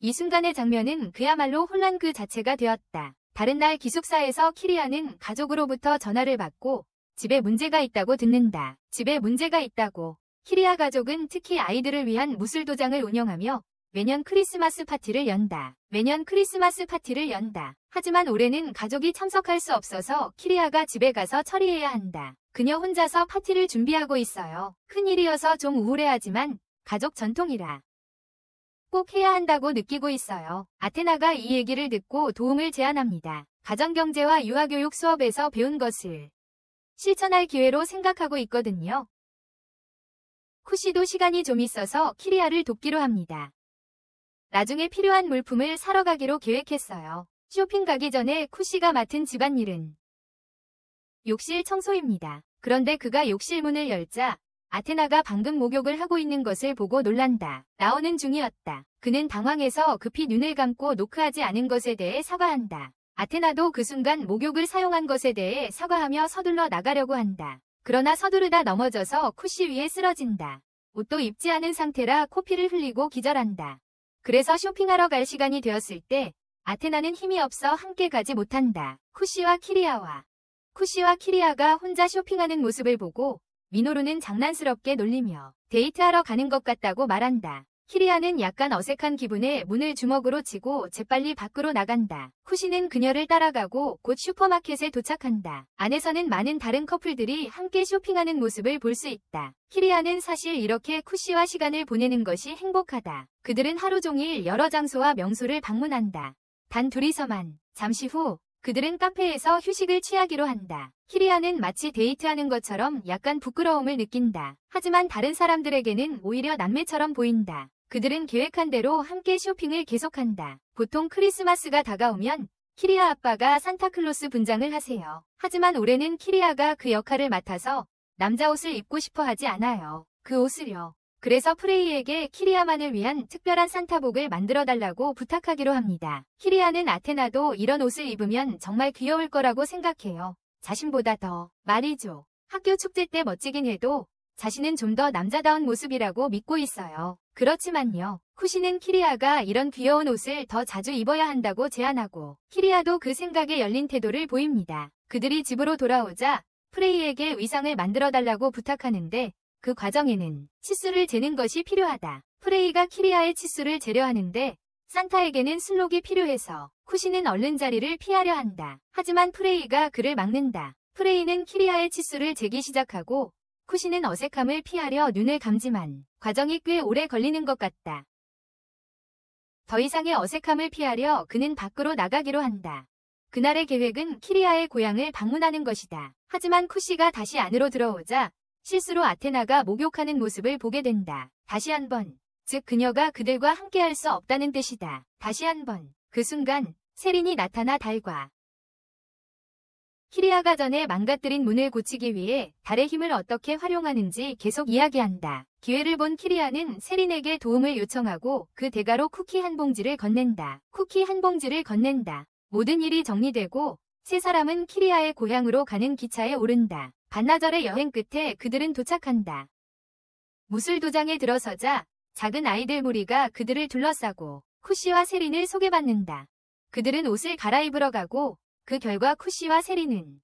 이 순간의 장면은 그야말로 혼란 그 자체가 되었다. 다른 날 기숙사에서 키리아는 가족으로부터 전화를 받고 집에 문제가 있다고 듣는다. 집에 문제가 있다고. 키리아 가족은 특히 아이들을 위한 무술도장을 운영하며 매년 크리스마스 파티를 연다. 하지만 올해는 가족이 참석할 수 없어서 키리아가 집에 가서 처리해야 한다. 그녀 혼자서 파티를 준비하고 있어요. 큰일이어서 좀 우울해하지만 가족 전통이라 꼭 해야 한다고 느끼고 있어요. 아테나가 이 얘기를 듣고 도움을 제안합니다. 가정경제와 유아교육 수업에서 배운 것을 실천할 기회로 생각하고 있거든요. 쿠시도 시간이 좀 있어서 키리아를 돕기로 합니다. 나중에 필요한 물품을 사러 가기로 계획했어요. 쇼핑 가기 전에 쿠시가 맡은 집안일은 욕실 청소입니다. 그런데 그가 욕실 문을 열자 아테나가 방금 목욕을 하고 있는 것을 보고 놀란다. 나오는 중이었다. 그는 당황해서 급히 눈을 감고 노크하지 않은 것에 대해 사과한다. 아테나도 그 순간 목욕을 사용한 것에 대해 사과하며 서둘러 나가려고 한다. 그러나 서두르다 넘어져서 쿠시 위에 쓰러진다. 옷도 입지 않은 상태라 코피를 흘리고 기절한다. 그래서 쇼핑하러 갈 시간이 되었을 때 아테나는 힘이 없어 함께 가지 못한다. 쿠시와 키리아가 혼자 쇼핑하는 모습을 보고 미노루는 장난스럽게 놀리며 데이트하러 가는 것 같다고 말한다. 키리아는 약간 어색한 기분에 문을 주먹으로 치고 재빨리 밖으로 나간다. 쿠시는 그녀를 따라가고 곧 슈퍼마켓에 도착한다. 안에서는 많은 다른 커플들이 함께 쇼핑하는 모습을 볼 수 있다. 키리아는 사실 이렇게 쿠시와 시간을 보내는 것이 행복하다. 그들은 하루 종일 여러 장소와 명소를 방문한다. 단 둘이서만. 잠시 후 그들은 카페에서 휴식을 취하기로 한다. 키리아는 마치 데이트하는 것처럼 약간 부끄러움을 느낀다. 하지만 다른 사람들에게는 오히려 남매처럼 보인다. 그들은 계획한 대로 함께 쇼핑을 계속한다. 보통 크리스마스가 다가오면 키리아 아빠가 산타클로스 분장을 하세요. 하지만 올해는 키리아가 그 역할을 맡아서 남자 옷을 입고 싶어 하지 않아요. 그 옷을요. 그래서 프레이에게 키리아만을 위한 특별한 산타복을 만들어달라고 부탁하기로 합니다. 키리아는 아테나도 이런 옷을 입으면 정말 귀여울 거라고 생각해요. 자신보다 더. 말이죠. 학교 축제 때 멋지긴 해도 자신은 좀 더 남자다운 모습이라고 믿고 있어요. 그렇지만요. 쿠시는 키리아가 이런 귀여운 옷을 더 자주 입어야 한다고 제안하고 키리아도 그 생각에 열린 태도를 보입니다. 그들이 집으로 돌아오자 프레이에게 의상을 만들어달라고 부탁하는데 그 과정에는 치수를 재는 것이 필요하다. 프레이가 키리아의 치수를 재려 하는데 산타에게는 슬록이 필요해서 쿠시는 얼른 자리를 피하려 한다. 하지만 프레이가 그를 막는다. 프레이는 키리아의 치수를 재기 시작하고 쿠시는 어색함을 피하려 눈을 감지만 과정이 꽤 오래 걸리는 것 같다. 더 이상의 어색함을 피하려 그는 밖으로 나가기로 한다. 그날의 계획은 키리아의 고향을 방문하는 것이다. 하지만 쿠시가 다시 안으로 들어오자 실수로 아테나가 목욕하는 모습을 보게 된다. 다시 한번, 즉 그녀가 그들과 함께할 수 없다는 뜻이다. 다시 한번, 그 순간 세린이 나타나 달과 키리아가 전에 망가뜨린 문을 고치기 위해 달의 힘을 어떻게 활용하는지 계속 이야기한다. 기회를 본 키리아는 세린에게 도움을 요청하고 그 대가로 쿠키 한 봉지를 건넨다. 모든 일이 정리되고 세 사람은 키리아의 고향으로 가는 기차에 오른다. 반나절의 여행 끝에 그들은 도착한다. 무술도장에 들어서자 작은 아이들 무리가 그들을 둘러싸고 쿠시와 세린을 소개받는다. 그들은 옷을 갈아입으러 가고 그 결과 쿠시와 세린은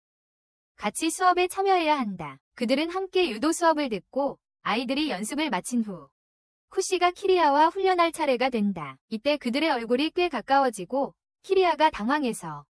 같이 수업에 참여해야 한다. 그들은 함께 유도 수업을 듣고 아이들이 연습을 마친 후 쿠시가 키리아와 훈련할 차례가 된다. 이때 그들의 얼굴이 꽤 가까워지고 키리아가 당황해서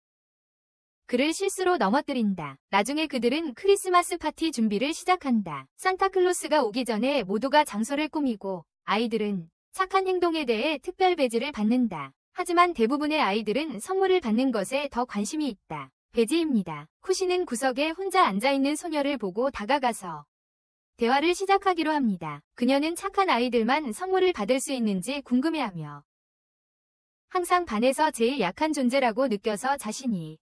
그를 실수로 넘어뜨린다. 나중에 그들은 크리스마스 파티 준비를 시작한다. 산타클로스가 오기 전에 모두가 장소를 꾸미고 아이들은 착한 행동에 대해 특별 배지를 받는다. 하지만 대부분의 아이들은 선물을 받는 것에 더 관심이 있다. 배지입니다. 쿠시는 구석에 혼자 앉아있는 소녀를 보고 다가가서 대화를 시작하기로 합니다. 그녀는 착한 아이들만 선물을 받을 수 있는지 궁금해하며 항상 반에서 제일 약한 존재라고 느껴서 자신이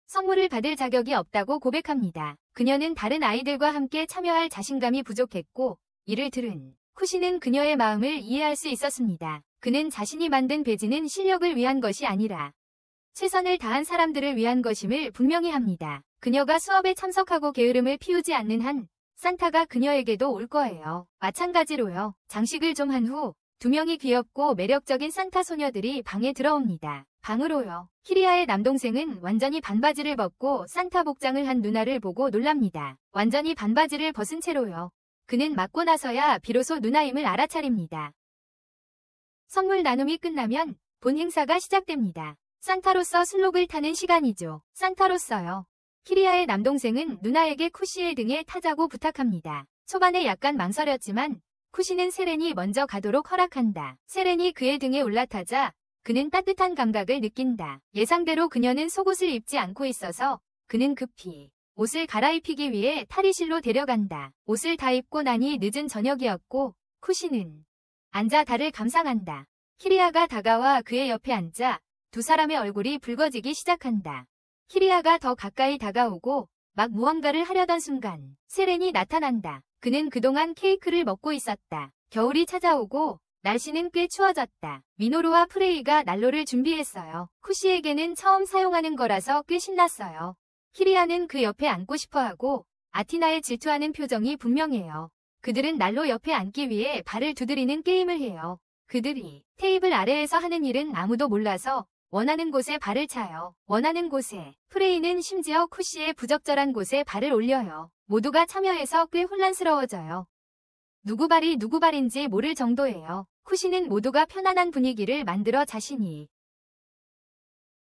선물을 받을 자격이 없다고 고백합니다. 그녀는 다른 아이들과 함께 참여할 자신감이 부족했고 이를 들은 쿠시는 그녀의 마음을 이해할 수 있었습니다. 그는 자신이 만든 배지는 실력을 위한 것이 아니라 최선을 다한 사람들을 위한 것임을 분명히 합니다. 그녀가 수업에 참석하고 게으름을 피우지 않는 한 산타가 그녀에게도 올 거예요. 마찬가지로요. 장식을 좀 한 후 두 명이 귀엽고 매력적인 산타 소녀들이 방에 들어옵니다. 방으로요. 키리아의 남동생은 완전히 반바지를 벗고 산타 복장을 한 누나를 보고 놀랍니다. 완전히 반바지를 벗은 채로요. 그는 맞고 나서야 비로소 누나임을 알아차립니다. 선물 나눔이 끝나면 본 행사가 시작됩니다. 산타로서 슬록을 타는 시간이죠. 산타로서요. 키리아의 남동생은 누나에게 쿠시의 등에 타자고 부탁합니다. 초반에 약간 망설였지만 쿠시는 세렌이 먼저 가도록 허락한다. 세렌이 그의 등에 올라타자 그는 따뜻한 감각을 느낀다. 예상대로 그녀는 속옷을 입지 않고 있어서 그는 급히 옷을 갈아입히기 위해 탈의실로 데려간다. 옷을 다 입고 나니 늦은 저녁이었고 쿠시는 앉아 달을 감상한다. 키리아가 다가와 그의 옆에 앉자 두 사람의 얼굴이 붉어지기 시작한다. 키리아가 더 가까이 다가오고 막 무언가를 하려던 순간 세렌이 나타난다. 그는 그동안 케이크를 먹고 있었다. 겨울이 찾아오고 날씨는 꽤 추워졌다. 미노루와 프레이가 난로를 준비했어요. 쿠시에게는 처음 사용하는 거라서 꽤 신났어요. 키리아는 그 옆에 앉고 싶어하고 아티나의 질투하는 표정이 분명해요. 그들은 난로 옆에 앉기 위해 발을 두드리는 게임을 해요. 그들이 테이블 아래에서 하는 일은 아무도 몰라서 원하는 곳에 발을 차요. 원하는 곳에. 프레이는 심지어 쿠시의 부적절한 곳에 발을 올려요. 모두가 참여해서 꽤 혼란스러워져요. 누구 발이 누구 발인지 모를 정도예요. 쿠시는 모두가 편안한 분위기를 만들어 자신이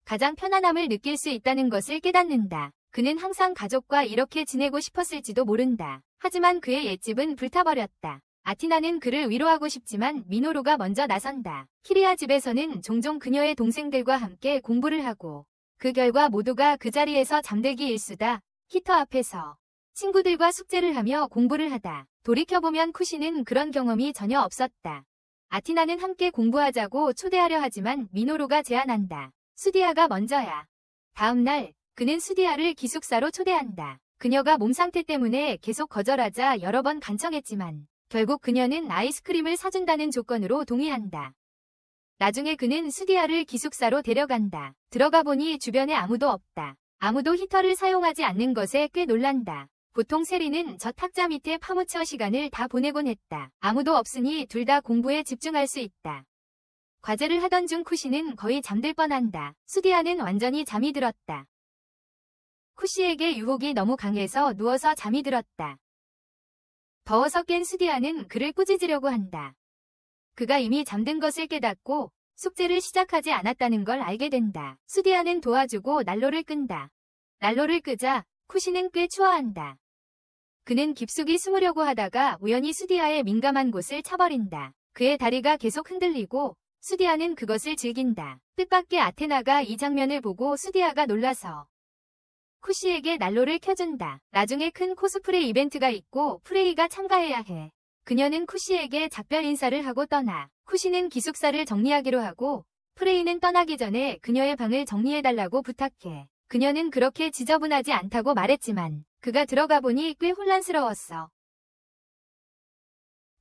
가장 편안함을 느낄 수 있다는 것을 깨닫는다. 그는 항상 가족과 이렇게 지내고 싶었을지도 모른다. 하지만 그의 옛집은 불타버렸다. 아티나는 그를 위로하고 싶지만 미노루가 먼저 나선다. 키리아 집에서는 종종 그녀의 동생들과 함께 공부를 하고 그 결과 모두가 그 자리에서 잠들기 일수다. 히터 앞에서 친구들과 숙제를 하며 공부를 하다. 돌이켜보면 쿠시는 그런 경험이 전혀 없었다. 아티나는 함께 공부하자고 초대하려 하지만 미노루가 제안한다. 수디아가 먼저야. 다음 날 그는 수디아를 기숙사로 초대한다. 그녀가 몸 상태 때문에 계속 거절하자 여러 번 간청했지만 결국 그녀는 아이스크림을 사준다는 조건으로 동의한다. 나중에 그는 수디아를 기숙사로 데려간다. 들어가 보니 주변에 아무도 없다. 아무도 히터를 사용하지 않는 것에 꽤 놀란다. 보통 세리는 저 탁자 밑에 파묻혀 시간을 다 보내곤 했다. 아무도 없으니 둘 다 공부에 집중할 수 있다. 과제를 하던 중 쿠시는 거의 잠들 뻔한다. 수디아는 완전히 잠이 들었다. 쿠시에게 유혹이 너무 강해서 누워서 잠이 들었다. 더워서 깬 수디아는 그를 꾸짖으려고 한다. 그가 이미 잠든 것을 깨닫고 숙제를 시작하지 않았다는 걸 알게 된다. 수디아는 도와주고 난로를 끈다. 난로를 끄자 쿠시는 꽤 추워한다. 그는 깊숙이 숨으려고 하다가 우연히 수디아의 민감한 곳을 차버린다. 그의 다리가 계속 흔들리고 수디아는 그것을 즐긴다. 뜻밖의 아테나가 이 장면을 보고 수디아가 놀라서 쿠시에게 난로를 켜준다. 나중에 큰 코스프레 이벤트가 있고 프레이가 참가해야 해. 그녀는 쿠시에게 작별 인사를 하고 떠나. 쿠시는 기숙사를 정리하기로 하고 프레이는 떠나기 전에 그녀의 방을 정리해달라고 부탁해. 그녀는 그렇게 지저분하지 않다고 말했지만 그가 들어가 보니 꽤 혼란스러웠어.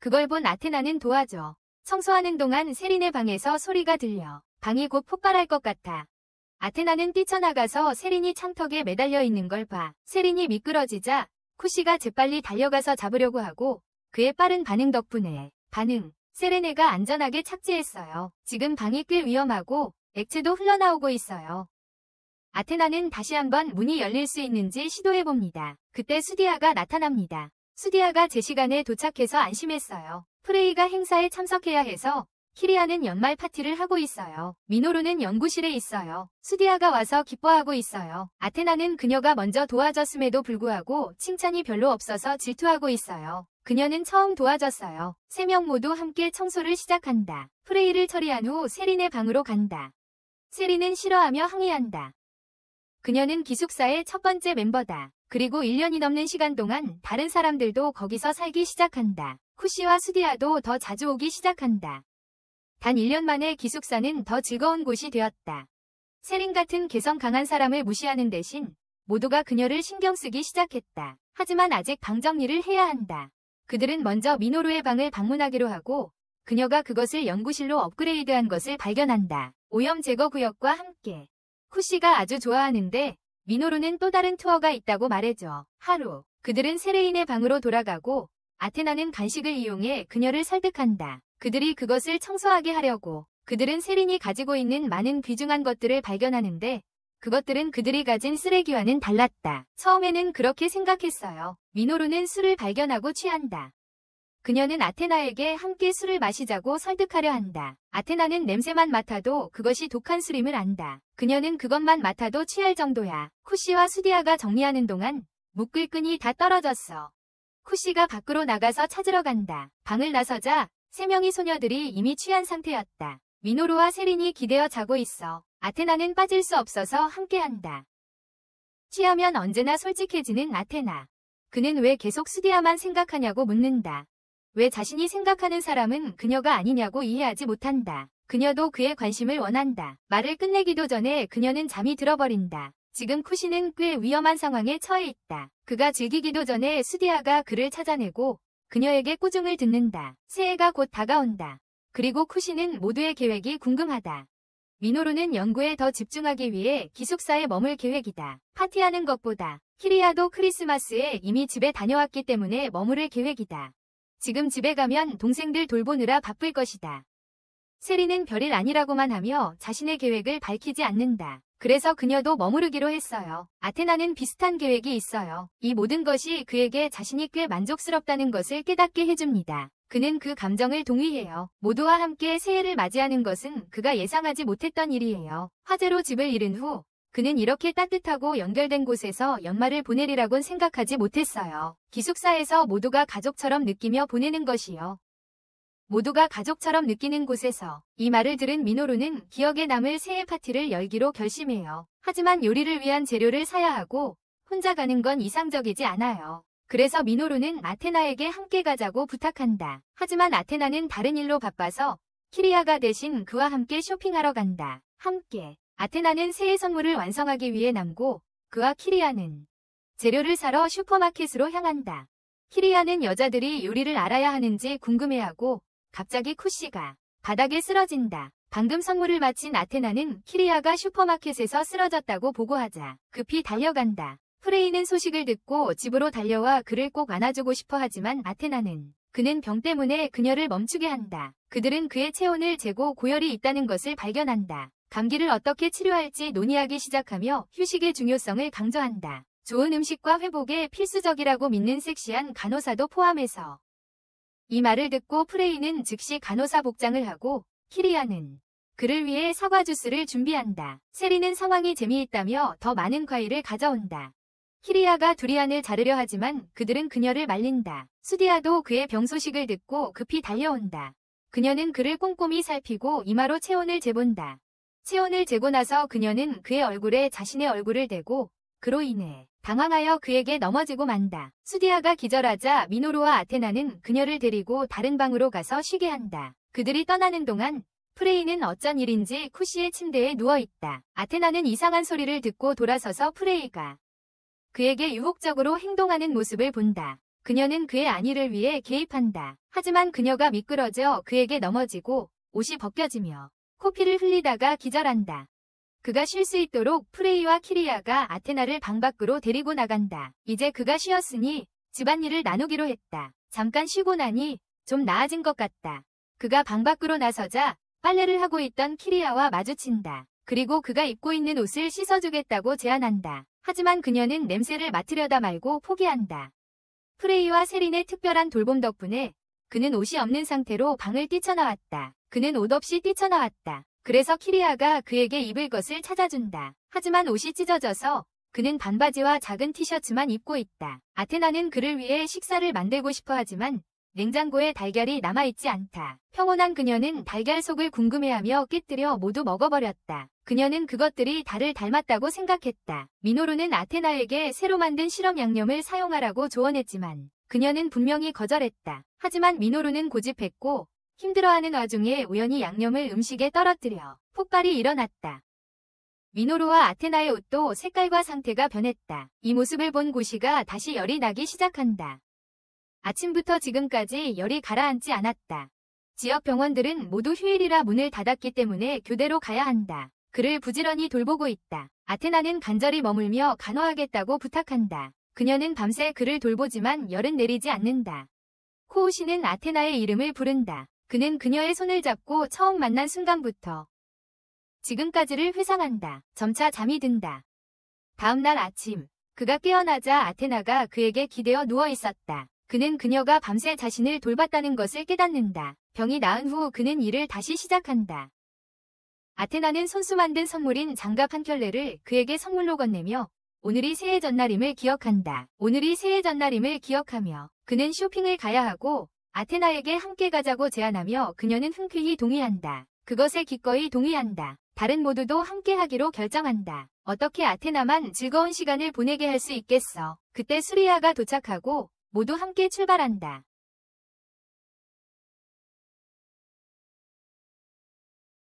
그걸 본 아테나는 도와줘. 청소하는 동안 세린의 방에서 소리가 들려. 방이 곧 폭발할 것 같아. 아테나는 뛰쳐나가서 세린이 창턱에 매달려 있는 걸 봐. 세린이 미끄러지자 쿠시가 재빨리 달려가서 잡으려고 하고 그의 빠른 반응 덕분에 세레네가 안전하게 착지했어요. 지금 방이 꽤 위험하고 액체도 흘러나오고 있어요. 아테나는 다시 한번 문이 열릴 수 있는지 시도해봅니다. 그때 수디아가 나타납니다. 수디아가 제 시간에 도착해서 안심했어요. 프레이가 행사에 참석해야 해서 키리아는 연말 파티를 하고 있어요. 미노루는 연구실에 있어요. 수디아가 와서 기뻐하고 있어요. 아테나는 그녀가 먼저 도와줬음에도 불구하고 칭찬이 별로 없어서 질투하고 있어요. 그녀는 처음 도와줬어요. 3명 모두 함께 청소를 시작한다. 프레이를 처리한 후 세린의 방으로 간다. 세린은 싫어하며 항의한다. 그녀는 기숙사의 첫 번째 멤버다. 그리고 1년이 넘는 시간 동안 다른 사람들도 거기서 살기 시작한다. 쿠시와 수디아도 더 자주 오기 시작한다. 단 1년 만에 기숙사는 더 즐거운 곳이 되었다. 세린 같은 개성 강한 사람을 무시하는 대신 모두가 그녀를 신경 쓰기 시작했다. 하지만 아직 방 정리를 해야 한다. 그들은 먼저 미노루의 방을 방문하기로 하고 그녀가 그것을 연구실로 업그레이드한 것을 발견한다. 오염 제거 구역과 함께. 쿠시가 아주 좋아하는데 미노루는 또 다른 투어가 있다고 말해줘. 하루, 그들은 세레인의 방으로 돌아가고 아테나는 간식을 이용해 그녀를 설득한다. 그들이 그것을 청소하게 하려고. 그들은 세린이 가지고 있는 많은 귀중한 것들을 발견하는데 그것들은 그들이 가진 쓰레기와는 달랐다. 처음에는 그렇게 생각했어요. 미노루는 술을 발견하고 취한다. 그녀는 아테나에게 함께 술을 마시자고 설득하려 한다. 아테나는 냄새만 맡아도 그것이 독한 술임을 안다. 그녀는 그것만 맡아도 취할 정도야. 쿠시와 수디아가 정리하는 동안 묶을 끈이 다 떨어졌어. 쿠시가 밖으로 나가서 찾으러 간다. 방을 나서자 3명의 소녀들이 이미 취한 상태였다. 미노루와 세린이 기대어 자고 있어. 아테나는 빠질 수 없어서 함께한다. 취하면 언제나 솔직해지는 아테나. 그는 왜 계속 수디아만 생각하냐고 묻는다. 왜 자신이 생각하는 사람은 그녀가 아니냐고 이해하지 못한다. 그녀도 그의 관심을 원한다. 말을 끝내기도 전에 그녀는 잠이 들어버린다. 지금 쿠시는 꽤 위험한 상황에 처해 있다. 그가 즐기기도 전에 수디아가 그를 찾아내고 그녀에게 꾸중을 듣는다. 새해가 곧 다가온다. 그리고 쿠시는 모두의 계획이 궁금하다. 미노루는 연구에 더 집중하기 위해 기숙사에 머물 계획이다. 파티하는 것보다. 키리아도 크리스마스에 이미 집에 다녀왔기 때문에 머무를 계획이다. 지금 집에 가면 동생들 돌보느라 바쁠 것이다. 세리는 별일 아니라고만 하며 자신의 계획을 밝히지 않는다. 그래서 그녀도 머무르기로 했어요. 아테나는 비슷한 계획이 있어요. 이 모든 것이 그에게 자신이 꽤 만족스럽다는 것을 깨닫게 해줍니다. 그는 그 감정을 동의해요. 모두와 함께 새해를 맞이하는 것은 그가 예상하지 못했던 일이에요. 화재로 집을 잃은 후 그는 이렇게 따뜻하고 연결된 곳에서 연말을 보내리라곤 생각하지 못했어요. 기숙사에서 모두가 가족처럼 느끼며 보내는 것이요. 모두가 가족처럼 느끼는 곳에서 이 말을 들은 미노루는 기억에 남을 새해 파티를 열기로 결심해요. 하지만 요리를 위한 재료를 사야 하고 혼자 가는 건 이상적이지 않아요. 그래서 미노루는 아테나에게 함께 가자고 부탁한다. 하지만 아테나는 다른 일로 바빠서 키리아가 대신 그와 함께 쇼핑하러 간다. 함께. 아테나는 새해 선물을 완성하기 위해 남고 그와 키리아는 재료를 사러 슈퍼마켓으로 향한다. 키리아는 여자들이 요리를 알아야 하는지 궁금해하고 갑자기 쿠시가 바닥에 쓰러진다. 방금 선물을 마친 아테나는 키리아가 슈퍼마켓에서 쓰러졌다고 보고하자 급히 달려간다. 프레이는 소식을 듣고 집으로 달려와 그를 꼭 안아주고 싶어 하지만 아테나는 그는 병 때문에 그녀를 멈추게 한다. 그들은 그의 체온을 재고 고열이 있다는 것을 발견한다. 감기를 어떻게 치료할지 논의하기 시작하며 휴식의 중요성을 강조한다. 좋은 음식과 회복에 필수적이라고 믿는 섹시한 간호사도 포함해서. 이 말을 듣고 프레이는 즉시 간호사 복장을 하고 키리아는 그를 위해 사과 주스를 준비한다. 세리는 상황이 재미있다며 더 많은 과일을 가져온다. 키리아가 두리안을 자르려 하지만 그들은 그녀를 말린다. 수디아도 그의 병 소식을 듣고 급히 달려온다. 그녀는 그를 꼼꼼히 살피고 이마로 체온을 재본다. 체온을 재고 나서 그녀는 그의 얼굴에 자신의 얼굴을 대고 그로 인해 당황하여 그에게 넘어지고 만다. 수디아가 기절하자 미노루와 아테나는 그녀를 데리고 다른 방으로 가서 쉬게 한다. 그들이 떠나는 동안 프레이는 어쩐 일인지 쿠시의 침대에 누워있다. 아테나는 이상한 소리를 듣고 돌아서서 프레이가 그에게 유혹적으로 행동하는 모습을 본다. 그녀는 그의 안위를 위해 개입한다. 하지만 그녀가 미끄러져 그에게 넘어지고 옷이 벗겨지며 코피를 흘리다가 기절한다. 그가 쉴 수 있도록 프레이와 키리아가 아테나를 방 밖으로 데리고 나간다. 이제 그가 쉬었으니 집안일을 나누기로 했다. 잠깐 쉬고 나니 좀 나아진 것 같다. 그가 방 밖으로 나서자 빨래를 하고 있던 키리아와 마주친다. 그리고 그가 입고 있는 옷을 씻어주겠다고 제안한다. 하지만 그녀는 냄새를 맡으려다 말고 포기한다. 프레이와 세린의 특별한 돌봄 덕분에 그는 옷이 없는 상태로 방을 뛰쳐나왔다. 그는 옷 없이 뛰쳐나왔다. 그래서 키리아가 그에게 입을 것을 찾아준다. 하지만 옷이 찢어져서 그는 반바지와 작은 티셔츠만 입고 있다. 아테나는 그를 위해 식사를 만들고 싶어 하지만 냉장고에 달걀이 남아있지 않다. 평온한 그녀는 달걀 속을 궁금해하며 깨뜨려 모두 먹어버렸다. 그녀는 그것들이 달을 닮았다고 생각했다. 미노루는 아테나에게 새로 만든 실험 양념을 사용하라고 조언했지만 그녀는 분명히 거절했다. 하지만 미노루는 고집했고 힘들어하는 와중에 우연히 양념을 음식에 떨어뜨려 폭발이 일어났다. 미노루와 아테나의 옷도 색깔과 상태가 변했다. 이 모습을 본 고시가 다시 열이 나기 시작한다. 아침부터 지금까지 열이 가라앉지 않았다. 지역 병원들은 모두 휴일이라 문을 닫았기 때문에 교대로 가야 한다. 그를 부지런히 돌보고 있다. 아테나는 간절히 머물며 간호하겠다고 부탁한다. 그녀는 밤새 그를 돌보지만 열은 내리지 않는다. 코오시는 아테나의 이름을 부른다. 그는 그녀의 손을 잡고 처음 만난 순간부터 지금까지를 회상한다. 점차 잠이 든다. 다음 날 아침, 그가 깨어나자 아테나가 그에게 기대어 누워 있었다. 그는 그녀가 밤새 자신을 돌봤다는 것을 깨닫는다. 병이 나은 후 그는 일을 다시 시작한다. 아테나는 손수 만든 선물인 장갑 한 켤레를 그에게 선물로 건네며 오늘이 새해 전날임을 기억한다. 오늘이 새해 전날임을 기억하며 그는 쇼핑을 가야 하고 아테나에게 함께 가자고 제안하며 그녀는 흔쾌히 동의한다. 그것에 기꺼이 동의한다. 다른 모두도 함께 하기로 결정한다. 어떻게 아테나만 즐거운 시간을 보내게 할 수 있겠어. 그때 수리아가 도착하고 모두 함께 출발한다.